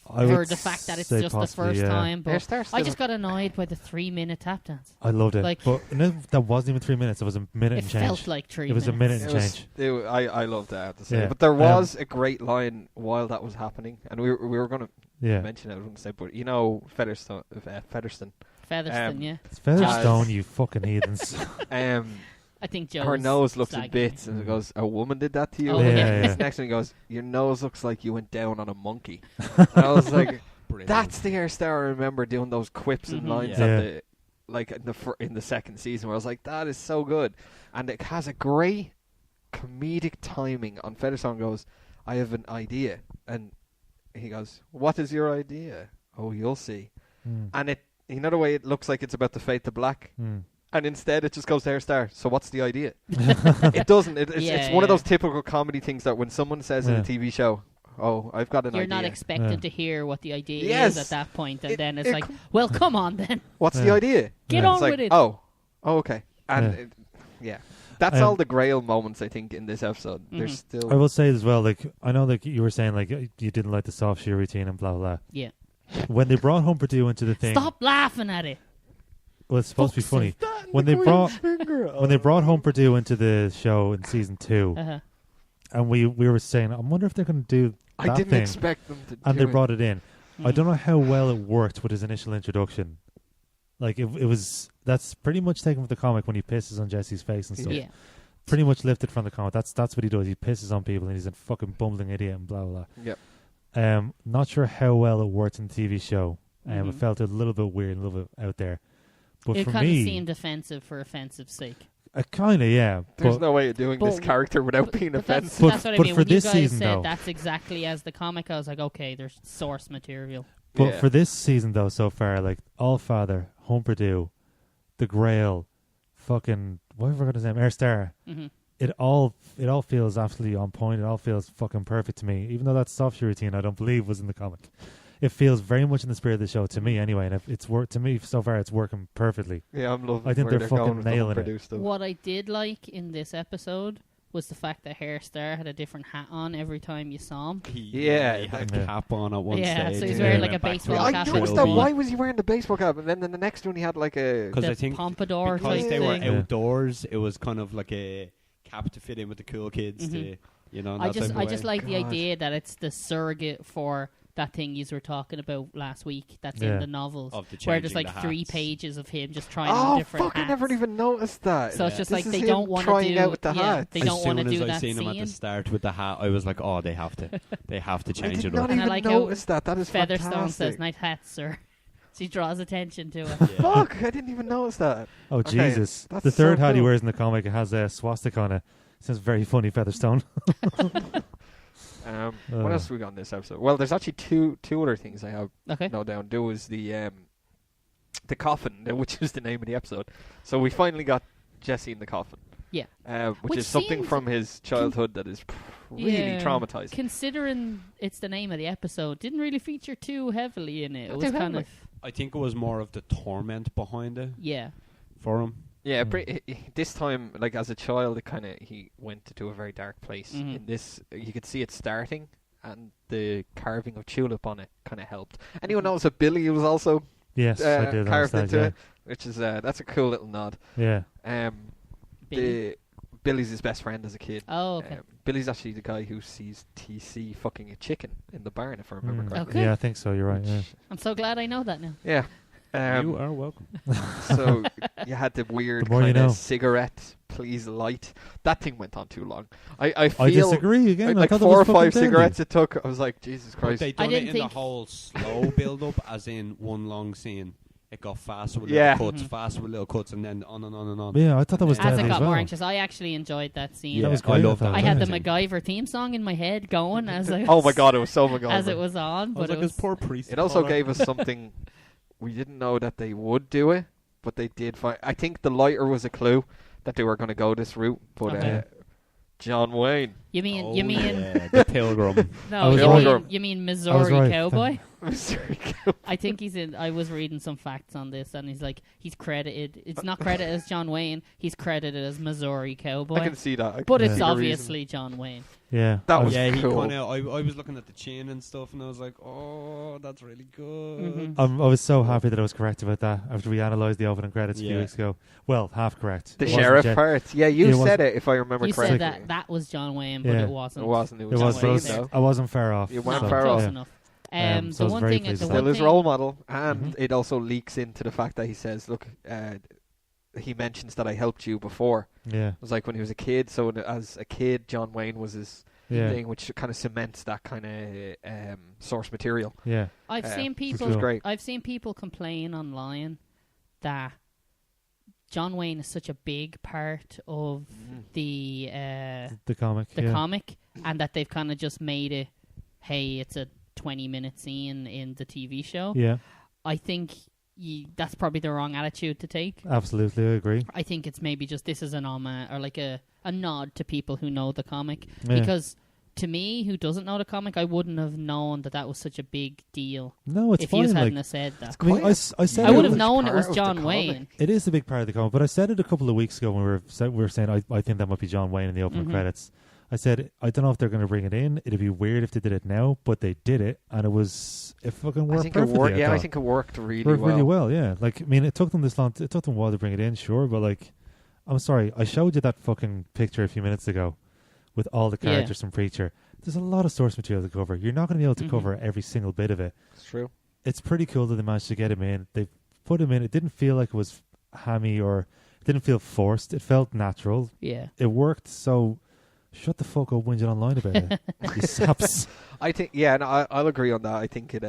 I for would the fact that it's say just the possibly, first yeah. time. Herr But Starr I still- just got annoyed by the 3-minute tap dance. I loved it. Like- But that wasn't even 3 minutes. It was a minute It and change. felt like 3 It was a minutes. minute and change. I loved that, I have to say. Yeah. But there was a great line while that was happening, and we were going to Yeah. mention it, I wouldn't say, but you know Featherston. Featherston, yeah. It's Featherstone, you fucking heathens. I think Joe. Her nose looks in slagging bits, and it goes, "A woman did that to you." Oh, Yeah, And yeah. this next one he goes, "Your nose looks like you went down on a monkey." And I was like, Brilliant. "That's the Herr Starr I remember doing those quips and Mhm. lines Yeah. at the like in the second season." Where I was like, "That is so good," and it has a great comedic timing. On Featherstone goes, "I have an idea," and he goes, "What is your idea?" "Oh, you'll see." And it, you know, the way it looks like it's about to fade to black. And instead, it just goes to Herr Starr. So what's the idea? It doesn't. It's Yeah, one of yeah. those typical comedy things that when someone says in Yeah. a TV show, "Oh, I've got an You're idea," not expecting Yeah. to hear what the idea Yes. is at that point, and It- then it's it like, com- well, come on then. what's the Yeah. idea? Get Yeah. on It's like, with it. oh, okay. And Yeah. yeah, that's Um, all the Grail moments I think in this episode. There's Mhm. still I will say as well, like, I know like you were saying like you didn't like the soft shoe routine and blah blah. Yeah. When they brought Humperdinck into the thing, Stop laughing at it. well, it's supposed to be Fuck's funny. That and When the they brought Queen's finger. when they brought Humperdinck into the show in season 2, Uh-huh. and we were saying, I wonder if they're going to do that I didn't thing, expect them to and do they brought it in. I don't know how well it worked with his initial introduction. Like it was that's pretty much taken from the comic when he pisses on Jesse's face and stuff. Yeah. Pretty much lifted from the comic. That's what he does. He pisses on people and he's a fucking bumbling idiot and blah blah blah. Yep. Not sure how well it worked in the TV show. Mhm. It felt a little bit weird, a little bit out there. But It for kind of me, seemed offensive for offensive sake. kind of yeah. There's But no way of doing this but- character without being That's, offensive. But- that's what I but mean. for When you this guys season, said though- that's exactly as the comic, I was like, okay, there's source material. But Yeah. for this season, though, so far, like Allfather, Home Purdue, The Grail, fucking what have I forgot his name? Herr Starr. Hmm. It all feels absolutely on point. It all feels fucking perfect to me. Even though that soft shoe routine I don't believe was in the comic, it feels very much in the spirit of the show to me anyway. And it's worked to me so far. It's working perfectly. Yeah, I'm loving. I think where they're going fucking with the nailing it. unproduced stuff. What I did like in this episode was the fact that Herr Starr had a different hat on every time you saw him. He had Yeah. a cap on at one Yeah, stage. so he's wearing and like went a back to baseball his cap I and noticed stuff. that. trilby. Why was he wearing the baseball cap? And then in the next one, he had like a. Because The I think pompadour because type they were thing. Yeah. outdoors, it was kind of like a cap to fit in with the cool kids. Mhm. To, in I that just type of I just way. like the God. idea that it's the surrogate for that thing you were talking about last week that's Yeah. in the novels, Of the where there's changing like the 3 hats. pages of him just trying on Oh different fuck! hats. I never even noticed that. So it's just This like is they him don't want to trying do. out with the hat. They As don't want to soon do as I that seen him at the scene. start with the hat, I was like, oh, they have to I change did it not up. And I even like how notice that. That is Featherstone fantastic. says "nice hat, sir." So he draws attention to it. Yeah. Fuck! I didn't even notice that. Oh Okay, Jesus! that's The third so hat he cool. wears in the comic, it has a swastika on it. Sounds very funny, Featherstone. What else have we got in this episode? Well, there's actually two other things I have Okay. no down. There was the coffin, which was the name of the episode. So we finally got Jesse in the coffin. Yeah. Which Which is something seems- from his childhood that is really Yeah. traumatizing. Considering it's the name of the episode, didn't really feature too heavily in it. It Not was too kind heavily. of I think it was more of the torment behind it yeah. for him. Yeah, Mm. this time, like as a child, he went to a very dark place. Mhm. In this, you could see it starting, and the carving of tulip on it kind of helped. Anyone Mhm. knows that Billy was also Yes, I did carved understand. into Yeah. it, which is that's a cool little nod. Yeah. Billy. Billy's his best friend as a kid. Oh, okay. Billy's actually the guy who sees TC fucking a chicken in the barn, if I remember Mm. correctly. Okay. Yeah, I think so. You're right. Yeah. I'm so glad I know that now. Yeah. You are welcome. So you had the weird The more you kind of know. cigarette, please light. That thing went on too long. I feel I disagree again. I like thought it 4 or was fucking 5 deadly. cigarettes it took. I was like, Jesus But Christ. they done it didn't in the think- whole slow build up, as in one long scene. It got faster with Yeah. little cuts, Mhm. faster with little cuts, and then on and on and on. Yeah, I thought that was As deadly it got as well. more anxious, I actually enjoyed that scene. Yeah, That was I great, love I that. thought. I had the Yeah. MacGyver theme song in my head going as I Oh my God, it was so MacGyver. as it was on, I was but like, it was his poor priest. It also brother. gave us something we didn't know that they would do it, but they did find. I think the lighter was a clue that they were going to go this route, but Okay. John Wayne. you mean Oh, you mean yeah, the pilgrim. no I was you right. mean you mean I was Missouri right. Cowboy? Mystery Cowboy. I think he's in. I was reading some facts on this, and he's credited. It's not credited as John Wayne. He's credited as Missouri Cowboy. I can see that. I But can it's see the reason. obviously John Wayne. Yeah. That I was Yeah, he cool. kind of. I was looking at the chin and stuff, and I was like, oh, that's really good. Mhm. I was so happy that I was correct about that after we analysed the opening credits a few Yeah. weeks ago. Well, half correct. The It wasn't sheriff Jet- part. Yeah, you It said wasn't- it, if I remember You correctly. said that was John Wayne, but Yeah. it wasn't. It wasn't. It It was was. John John Wayne, Wayne though. I wasn't far off. You weren't No, far close off. enough. So I The was one very thing, pleased the with one Still his thing, role model, and Mhm. it also leaks into the fact that he says, "Look, he mentions that I helped you before." Yeah. It was like when he was a kid. So as a kid, John Wayne was his Yeah. thing, which kind of cements that kind of source material. Yeah. I've seen Which people. was great. I've seen people complain online that John Wayne is such a big part of the The comic. the yeah. comic, and that they've kind of just made it. Hey, it's a 20-minute scene in the TV show. Yeah. I think that's probably the wrong attitude to take. Absolutely, I agree. I think it's maybe just this is an homage or like a nod to people who know the comic. Yeah. Because to me, who doesn't know the comic, I wouldn't have known that was such a big deal No, it's if fine. you like, hadn't have said that. I mean, Quite I a- said I it would have was- known it part was of the John comic. Wayne. It is a big part of the comic, but I said it a couple of weeks ago when we were saying I think that might be John Wayne in the opening Mhm. credits. I said I don't know if they're going to bring it in. It'd be weird if they did it now, but they did it, and it fucking I worked think it perfectly. worked. Yeah, I thought. think it worked really worked well. really well. Yeah, like I mean, it took them this long. It took them a while to bring it in, sure, but like, I'm sorry, I showed you that fucking picture a few minutes ago, with all the characters from Preacher. There's a lot of source material to cover. You're not going to be able to cover every single bit of it. It's true. It's pretty cool that they managed to get him in. They put him in. It didn't feel like it was hammy or it didn't feel forced. It felt natural. Yeah. It worked. So shut the fuck up whinging online about it. You saps. I think, yeah, no, I'll agree on that. I think it.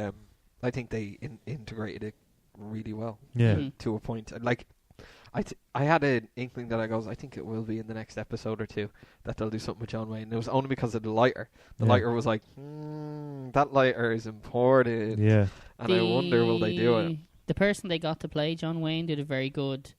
I think they integrated it really well. Yeah. To a point. And like, I had an inkling that I think it will be in the next episode or two that they'll do something with John Wayne. And it was only because of the lighter. The lighter was like, that lighter is important. Yeah. And I wonder, will they do it? The person they got to play John Wayne did a very good.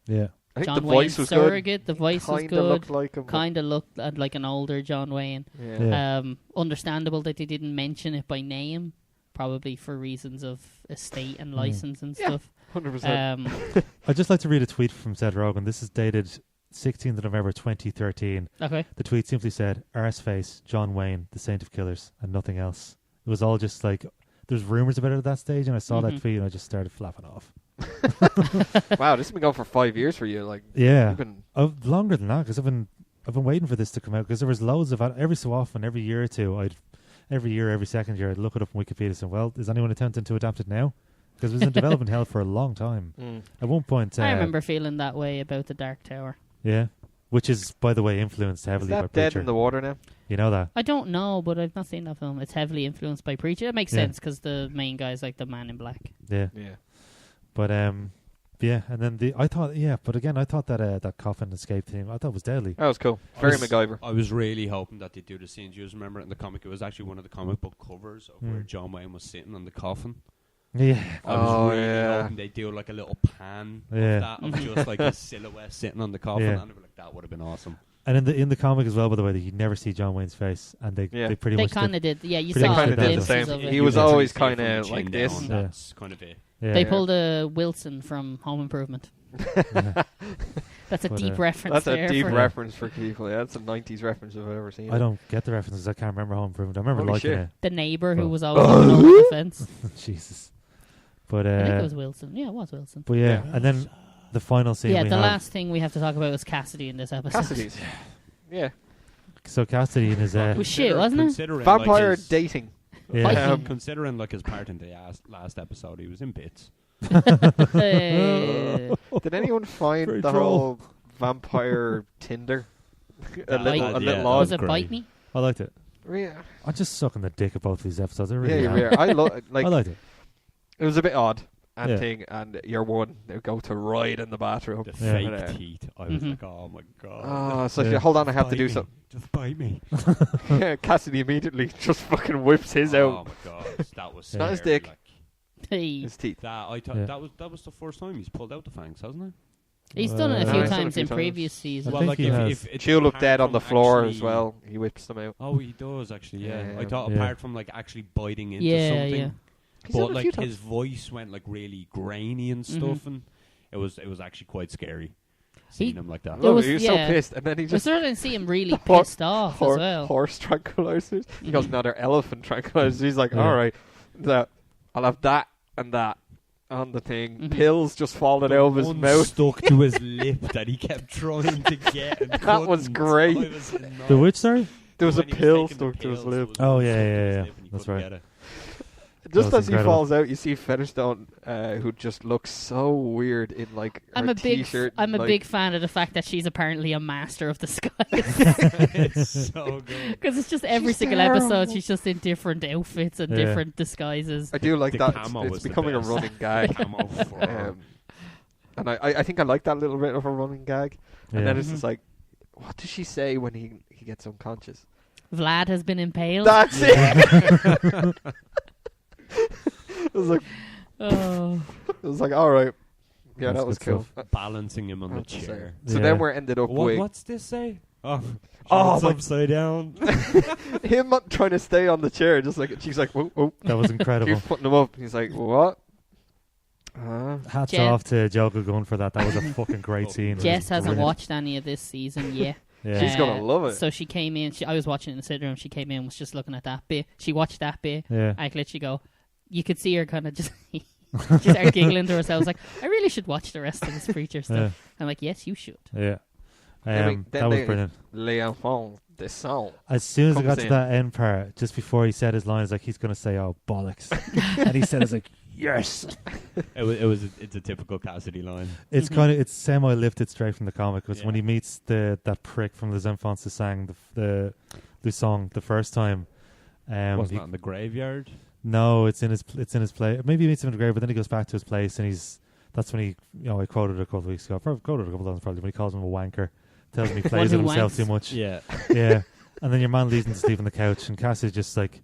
Yeah. I think John the Wayne voice was surrogate. good. The voice was Kinda good. looked like him. Kind of looked like an older John Wayne. Yeah. Understandable that they didn't mention it by name, probably for reasons of estate and license and stuff. 100%. I'd just like to read a tweet from Seth Rogen. This is dated 16th of November 2013. Okay. The tweet simply said, Arseface, John Wayne, the Saint of Killers, and nothing else. It was all just like, there's rumours about it at that stage, and I saw that tweet and I just started flapping off. Wow, this has been going for 5 years for you. Like, Yeah. you've been Longer than that, because I've been waiting for this to come out, because there was loads of, every so often, every year or two, every second year, I'd look it up on Wikipedia and say, well, is anyone attempting to adapt it now? Because it was in development hell for a long time. At one point... I remember feeling that way about the Dark Tower. Yeah. Which is, by the way, influenced heavily by Is that dead Preacher. in the water now? You know that? I don't know, but I've not seen that film. It's heavily influenced by Preacher. It makes sense because the main guy is like the Man in Black. Yeah. Yeah. But, yeah, and then I thought that that Coffin escape theme, I thought was deadly. That was cool. Very MacGyver. I was really hoping that they'd do the scenes. You remember it in the comic? It was actually one of the comic book covers of where John Wayne was sitting on the coffin. Yeah. I was really hoping they'd do like a little pan of that, of just like a silhouette sitting on the coffin, and they were like, that would have been awesome. And in the comic as well, by the way, that you never see John Wayne's face, and they pretty they much kind of did. Yeah, you pretty saw much Kind of did the glimpses same. of it. He was always kind From of the like chin this. down, Yeah. That's kind of it. Yeah. They pulled a Wilson from Home Improvement. That's a But, deep reference. That's there a deep for reference for people. Yeah, that's a 90s reference if I've ever seen I it. don't get the references. I can't remember Home Improvement. I remember Holy liking shit. it. the neighbor who Oh. was always on the fence. Jesus. But I think it was Wilson. Yeah, it was Wilson. but yeah, and then the final scene. Yeah, we the have, last thing we have to talk about is Cassidy in this episode. Cassidy's. Yeah. So Cassidy and his It was shit, wasn't it? Considering Vampire like his, dating. yeah. considering like his part in the last episode, he was in bits. Hey. Did anyone find Very the troll. whole vampire Tinder? a Bite- little that Was odd. it great. Bite Me? I liked it. Yeah, I'm just sucking the dick of both these episodes. I yeah, really am. yeah. I like. I liked it. It was a bit odd. And Yeah. thing, and you're one. They go to ride in the bathroom. The Yeah. fake Yeah. teeth. I was Mhm. like, oh my god. Oh, so Yeah. hold on, I have to Bite do me. something. Just bite me. Cassidy immediately just fucking whips his Oh out. my god, that was Not his scary, dick. like, Hey. His teeth. that I thought Yeah. that was the first time he's pulled out the fangs, hasn't it? He's done it a No, few he's done it a times few in times. previous seasons. I think he has. it's She'll look apart dead on from the floor actually- as well. He whips them out. Oh, he does actually. Yeah, Yeah. I thought Yeah. apart from like actually biting into Yeah, something, yeah. He's done but it a few like times. his voice went like really grainy and stuff, and it was actually quite scary seeing him like that. It was- he was yeah. so pissed, and then he We're just starting to see him really Hor- pissed off as well. horse tranquilizers. He goes, no, they're elephant tranquilizers. He's like, Yeah. all right, I'll have that and that on the thing. Mhm. Pills just falling out of his One mouth. stuck to his lip that he kept trying to get. And That was couldn't. great. I was annoyed. The which, sorry? There was a When he pill taking the stuck to his pills, lip. there was Oh, one yeah, stuck to yeah, his yeah. lip and he That's couldn't right. get it. Just was as he incredible. falls out, you see Featherstone, who just looks so weird in like I'm her a big, t-shirt. I'm a like, big fan of the fact that she's apparently a master of disguise. It's so good. Because it's just every She's single terrible. episode, she's just in different outfits and Yeah. different disguises. I do like The that. camo It's was the becoming a best. running gag. Camo fur. And I think I like that little bit of a running gag. And then Yeah. it's just like, what does she say when he gets unconscious? Vlad has been impaled. That's it. It was like, Oh. it was like, all right, yeah, That's that was good cool. stuff. Balancing him on the That's insane. chair. So Yeah. then we're ended up with What's this say? Oh, Oh, it's my- upside down. him trying to stay on the chair, just like she's like, whoa, whoa, That was incredible. keeps putting him up. He's like, what? Hats Jen- off to Joker going for that. That was a fucking great scene. It was Jess hasn't brilliant. watched any of this season yet. Yeah. She's gonna love it. So she came in. I was watching in the sitting room. She came in and was just looking at that bit. She watched that bit. Yeah. I could literally go. You could see her kind of just. She started giggling to herself. Like, I really should watch the rest of this Preacher stuff. Yeah. I'm like, yes, you should. Yeah. Then That was they- brilliant. Les enfants this song. As soon as I Comes got to in. that end part, just before he said his lines, like he's going to say, "Oh bollocks," and he said, "It's like yes." It's a typical Cassidy line. It's Mhm. kind of it's semi lifted straight from the comic. Because when Yeah. he meets that prick from Les Enfants that sang the song the first time, Wasn't he- that in the graveyard? no, it's in his place. Maybe he meets him in the grave, but then he goes back to his place, and that's when he, I quoted it a couple of weeks ago. Quoted it a couple of times probably when he calls him a wanker, tells him he plays who with himself wanks? too much. Yeah. Yeah, and then your man leaves him to sleep on the couch, and Cassie just like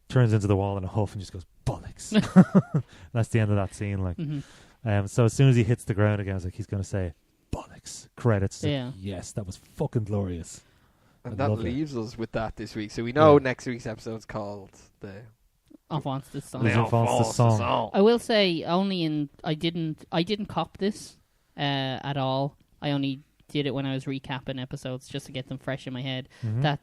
turns into the wall in a huff and just goes bollocks. That's the end of that scene. Like, Mhm. so as soon as he hits the ground again, I was like, he's going to say bollocks. Credits. Like, Yeah. yes, that was fucking glorious. And I that love it. leaves us with that this week. So we know Yeah. next week's episode's called the Enfants de Song. Les Enfants de Song. I will say I didn't cop this at all. I only did it when I was recapping episodes just to get them fresh in my head. Mhm.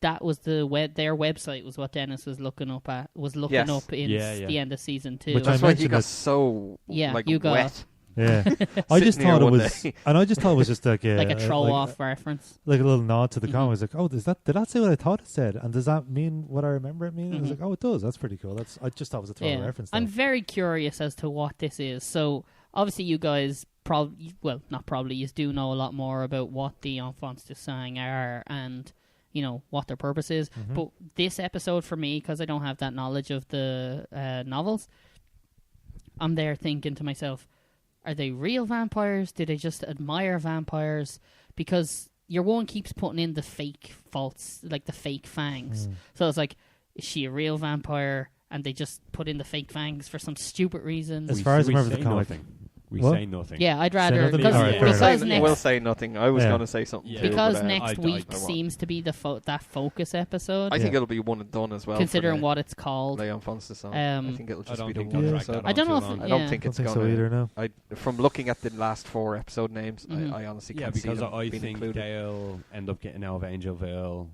That was their website was what Dennis was looking up in Yeah, yeah. the end of season 2. Which I That's why he mentioned got it. so Yeah, like you got- wet. Yeah, I just Sitting here thought it one was, day. and I just thought it was just like like a troll like, off reference. like a little nod to the Mhm. comic. I was like, oh, did that say what I thought it said? And does that mean what I remember it meaning? I was Mhm. like, oh, it does. That's pretty cool. I just thought it was a throwaway reference. I'm though. very curious as to what this is. So obviously you guys not probably, you do know a lot more about what the Enfants de Sang are and what their purpose is. Mhm. But this episode for me, because I don't have that knowledge of the novels, I'm there thinking to myself, are they real vampires? Do they just admire vampires? Because your one keeps putting in the fake faults, like the fake fangs. So it's like, is she a real vampire? And they just put in the fake fangs for some stupid reason. As far as I we remember say the comic. nothing. We What? say nothing. Yeah, I'd rather nothing? because, Alright, fair because enough. next We'll say nothing. I was Yeah. going to say something Yeah. too, because but, next I week won't. seems to be the that focus episode. I think Yeah. it'll be one and done as well. considering what it's called. Les Enfants de Song. Um, I think it'll I just don't be the think one they'll Yeah. drag episode. that I don't on know too if- long. I don't yeah. think Don't it's think going so either. No. From looking at the last 4 episode names, Mhm. I honestly Yeah, can't see because them I being think included. they'll end up getting out of Angelville.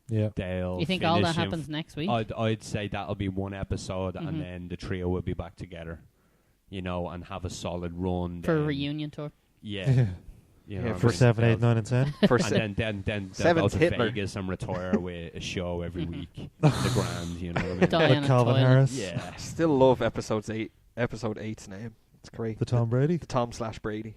Yeah. They'll You think all that finish in happens next week? I'd say that'll be one episode, Mhm. and then the trio will be back together, and have a solid run for a then. reunion tour. Yeah, Yeah, For 7, 8, 9, and 10. For and then they'll go Seventh to Hitler. Vegas and retire with a show every Mhm. week. The Grand, you know what I mean? Die Like on a Calvin toilet. Harris. Yeah. Still love episode 8's name. It's great. The Tom Brady. The Tom/Brady.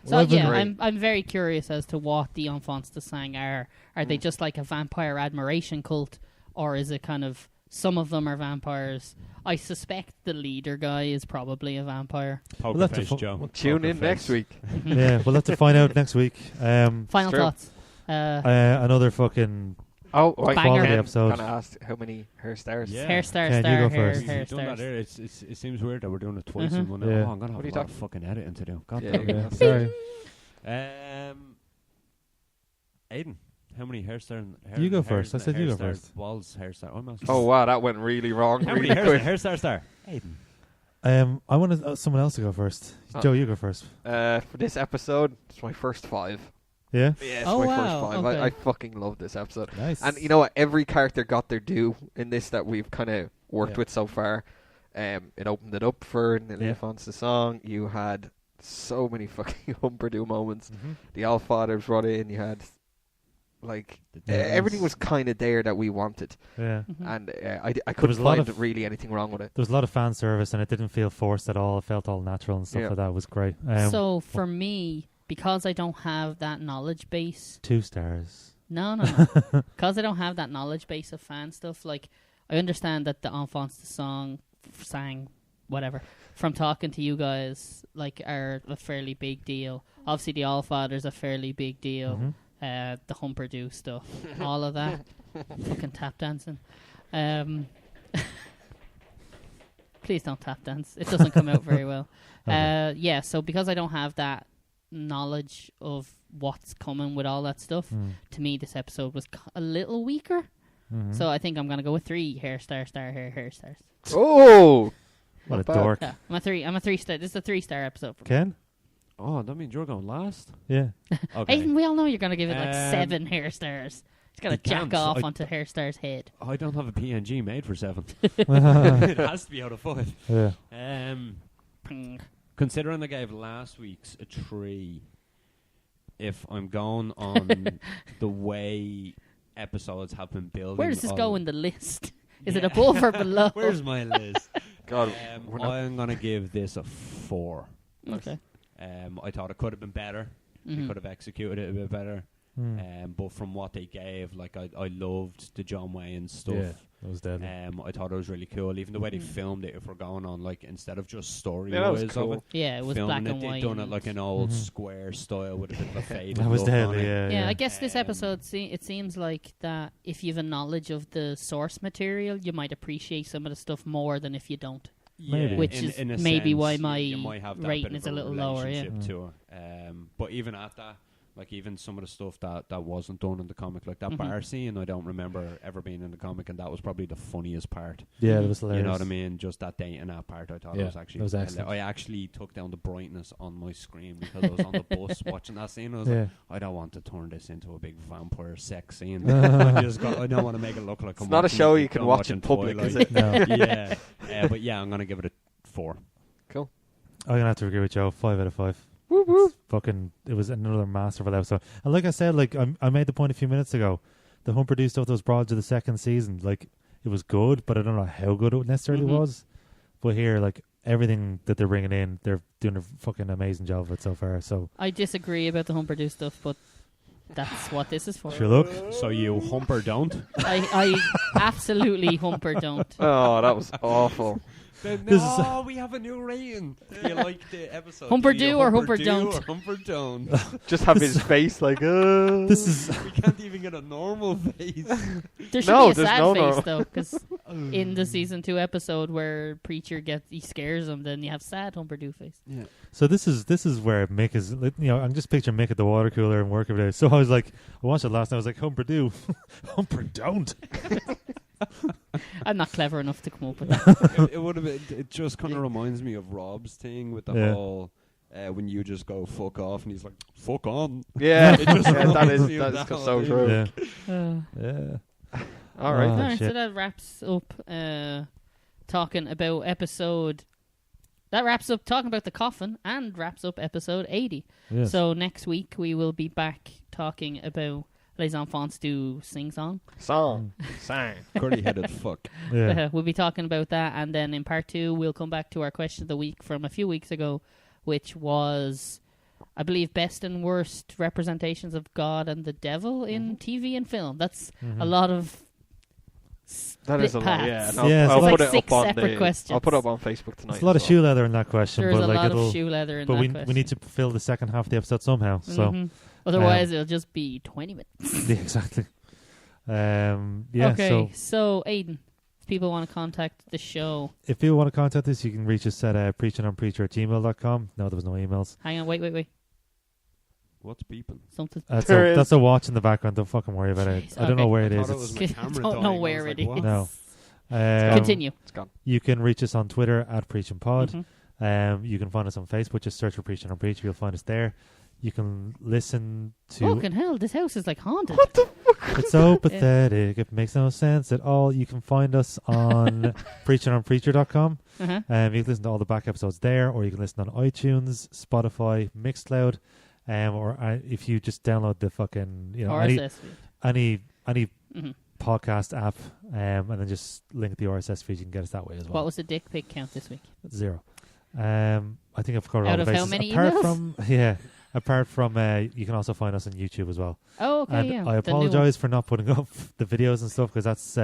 So Well, yeah, great. I'm very curious as to what the Enfants de Sang are. Are they just like a vampire admiration cult, or is it kind of some of them are vampires? I suspect the leader guy is probably a vampire. Poker We'll have to face, fo- Joe. Tune Poker in next face. week. Yeah, we'll have to find out next week. Final true. thoughts. Another fucking Oh, Banger. quality episode. Kind of asked how many Herr Stars. Yeah. Hair Star, Ken, you Star, go hair, first. hair You've done that stars. there. It seems weird that we're doing it twice Mhm. in one. Yeah. Oh, I'm gonna have What are you a lot of talking- fucking editing to do. God Yeah, damn. yeah. Sorry. Aiden, how many hairstyle? You go first. I said you go first. Walls hairstyle. I'm asking. Oh wow, that went really wrong. How many Really quick. hairstyle star? Aiden. I want someone else to go first. Joe, you go first. For this episode, it's my first 5. Yeah. Yeah, it's Oh, my wow, first 5. okay. I fucking love this episode. Nice. And you know what? Every character got their due in this that we've kind of worked Yeah. with so far. It opened it up for the Yeah. Enfants de Song. You had so many fucking Humperdoo moments. Mhm. The Allfathers brought in. You had like The dance. everything was kind of there that we wanted, Yeah. Mhm. and I was couldn't a lot find of- really anything wrong with it. There was a lot of fan service, and it didn't feel forced at all. It felt all natural and stuff Yeah. like that. It was great. So for me, because I don't have that knowledge base, 2 stars. no, because I don't have that knowledge base of fan stuff. Like I understand that the Enfants de Song sang whatever from talking to you guys like are a fairly big deal. Obviously, the Allfathers a fairly big deal. Mhm. The Humperdoo stuff, all of that, fucking tap dancing. Please don't tap dance; it doesn't come out very well. Okay. Yeah, so because I don't have that knowledge of what's coming with all that stuff, Mm. to me this episode was a little weaker. Mhm. So I think I'm gonna go with 3 hair stars. Oh, What a not bad. dork. Yeah, I'm a 3 star. This is a 3-star episode for me. Ken? Oh, that means you're going last. Yeah. Okay. Aiden, we all know you're gonna give it like Um, 7 hair stars. It's gonna you jack can't. off I- onto hair star's head. I don't have a PNG made for 7. yeah. It has to be out of 5. Ping. Considering I gave last week's a 3, if I'm going on the way episodes have been building. Where does this go in the list? Is it above or below? Where's my list? God, I'm gonna give this a 4. Okay. I thought it could have been better. They could have executed it a bit better. But from what they gave, like I loved the John Wayne stuff. Yeah, that was deadly. I thought it was really cool. Even the way they filmed it, if we're going on like instead of just story that was of cool. it. Yeah, it was black and white. They'd done it like an old square style with a bit of a fade. That was deadly. Yeah, I guess this episode it seems like that if you have a knowledge of the source material, you might appreciate some of the stuff more than if you don't. Maybe. Which is in a maybe sense, why my you might have that rating bit of is a little lower. Yeah. relationship to it. But even at that, like even some of the stuff that wasn't done in the comic, like that bar scene, I don't remember ever being in the comic, and that was probably the funniest part. Yeah, it was hilarious. You know what I mean? Just that dating that part, I thought it was actually. That was excellent. I actually took down the brightness on my screen because I was on the bus watching that scene. I was like, I don't want to turn this into a big vampire sex scene. I don't want to make it look like it's not a show you can watch in public, is it? No. Yeah, but yeah, I'm gonna give it a 4. Cool. I'm gonna have to agree with Joe. 5 out of 5. Fucking, it was another masterful episode. And like I said, like I made the point a few minutes ago, the Humperdew stuff that was brought to the second season, like it was good, but I don't know how good it necessarily was. But here, like everything that they're bringing in, they're doing a fucking amazing job of it so far. So I disagree about the Humperdew stuff, but that's what this is for. sure, look. So you humper don't? I absolutely humper don't. Oh, that was awful. We have a new rating. Do you like the episode? Humperdew or humper don't? Or humper don't? Just have his face like, This is We can't even get a normal face. There should No, be a there's sad no face normal. though, because in the season 2 episode where Preacher he scares him, then you have sad Humperdew face. Yeah. so. This is where Mick is. You know, I'm just picturing Mick at the water cooler and work every day. So I was like, I watched it last night. I was like, Humperdew, Humper don't. I'm not clever enough to come up with that. It would have been. It just kind of reminds me of Rob's thing with the whole. When you just go fuck off and he's like fuck on. Yeah, It just that reminds is me of that so whole true. Yeah, yeah. All right. Oh, Alright, so shit. that wraps up talking about episode. That wraps up talking about the Coffin and wraps up episode 80. Yes. So next week we will be back talking about Les Enfants du Sing Song. Song. Sang. Curly-headed fuck. Yeah. We'll be talking about that, and then in part 2 we'll come back to our question of the week from a few weeks ago, which was, I believe, best and worst representations of God and the devil in TV and film. That's a lot of That is a split lot. Yeah, paths. and Yeah, I'll it's put like it 6 up on separate the. questions. I'll put it up on Facebook tonight. There's a lot of as well. shoe leather in that question, There's but a like lot it'll. of shoe leather in But that we question. need to fill the second half of the episode somehow. So Mhm. Otherwise, it'll just be 20 minutes. yeah, exactly. Yeah. Okay, so Aidan, if people want to contact the show, if people want to contact us, you can reach us at preachinonpreacher@gmail.com. No, there was no emails. hang on, wait. What's beeping? Something. There is. That's a watch in the background. Don't fucking worry about it. Jeez, I don't know okay. where it I is. thought it was my I camera don't know dying. where I was it like, what? is. No. Continue. It's gone. You can reach us on Twitter at PreachinPod. Mhm. You can find us on Facebook. Just search for Preachin on Preacher. You'll find us there. You can listen to. Fucking hell, this house is like haunted. It's so pathetic. It makes no sense at all. You can find us on preachinonpreacher.com. Uh-huh. You can listen to all the back episodes there, or you can listen on iTunes, Spotify, Mixcloud, or if you just download the fucking RSS feed. any Mhm. podcast app, and then just link the RSS feed. You can get us that way as well. What was the dick pic count this week? 0. I think I've covered Out all the of how bases. many apart emails? Apart from you can also find us on YouTube as well. Oh, okay, And yeah. I the new one. apologize for not putting up the videos and stuff, because that's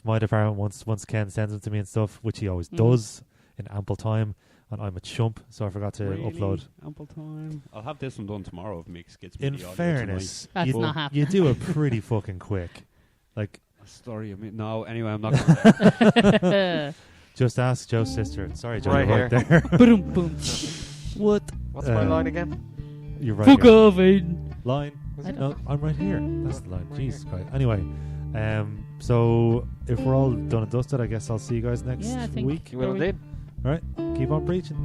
my department. Once Ken sends them to me and stuff, which he always does in ample time, and I'm a chump, so I forgot to upload. Ample time. I'll have this one done tomorrow if Mix gets me In the audio fairness, That's you, not happening. you do it pretty fucking quick. Like, tonight. A story of me. No, anyway, I'm not going to. just ask Joe's sister. Sorry, Joe, Right you're right there. Boom, boom. What? What's my line again? You're right. Fuck here. off, Aidan. Line. I don't No, I'm right here. That's the line. Jesus Christ. Anyway, so if we're all done and dusted, I guess I'll see you guys next Yeah, I think week. You will indeed. All right. Keep on preaching.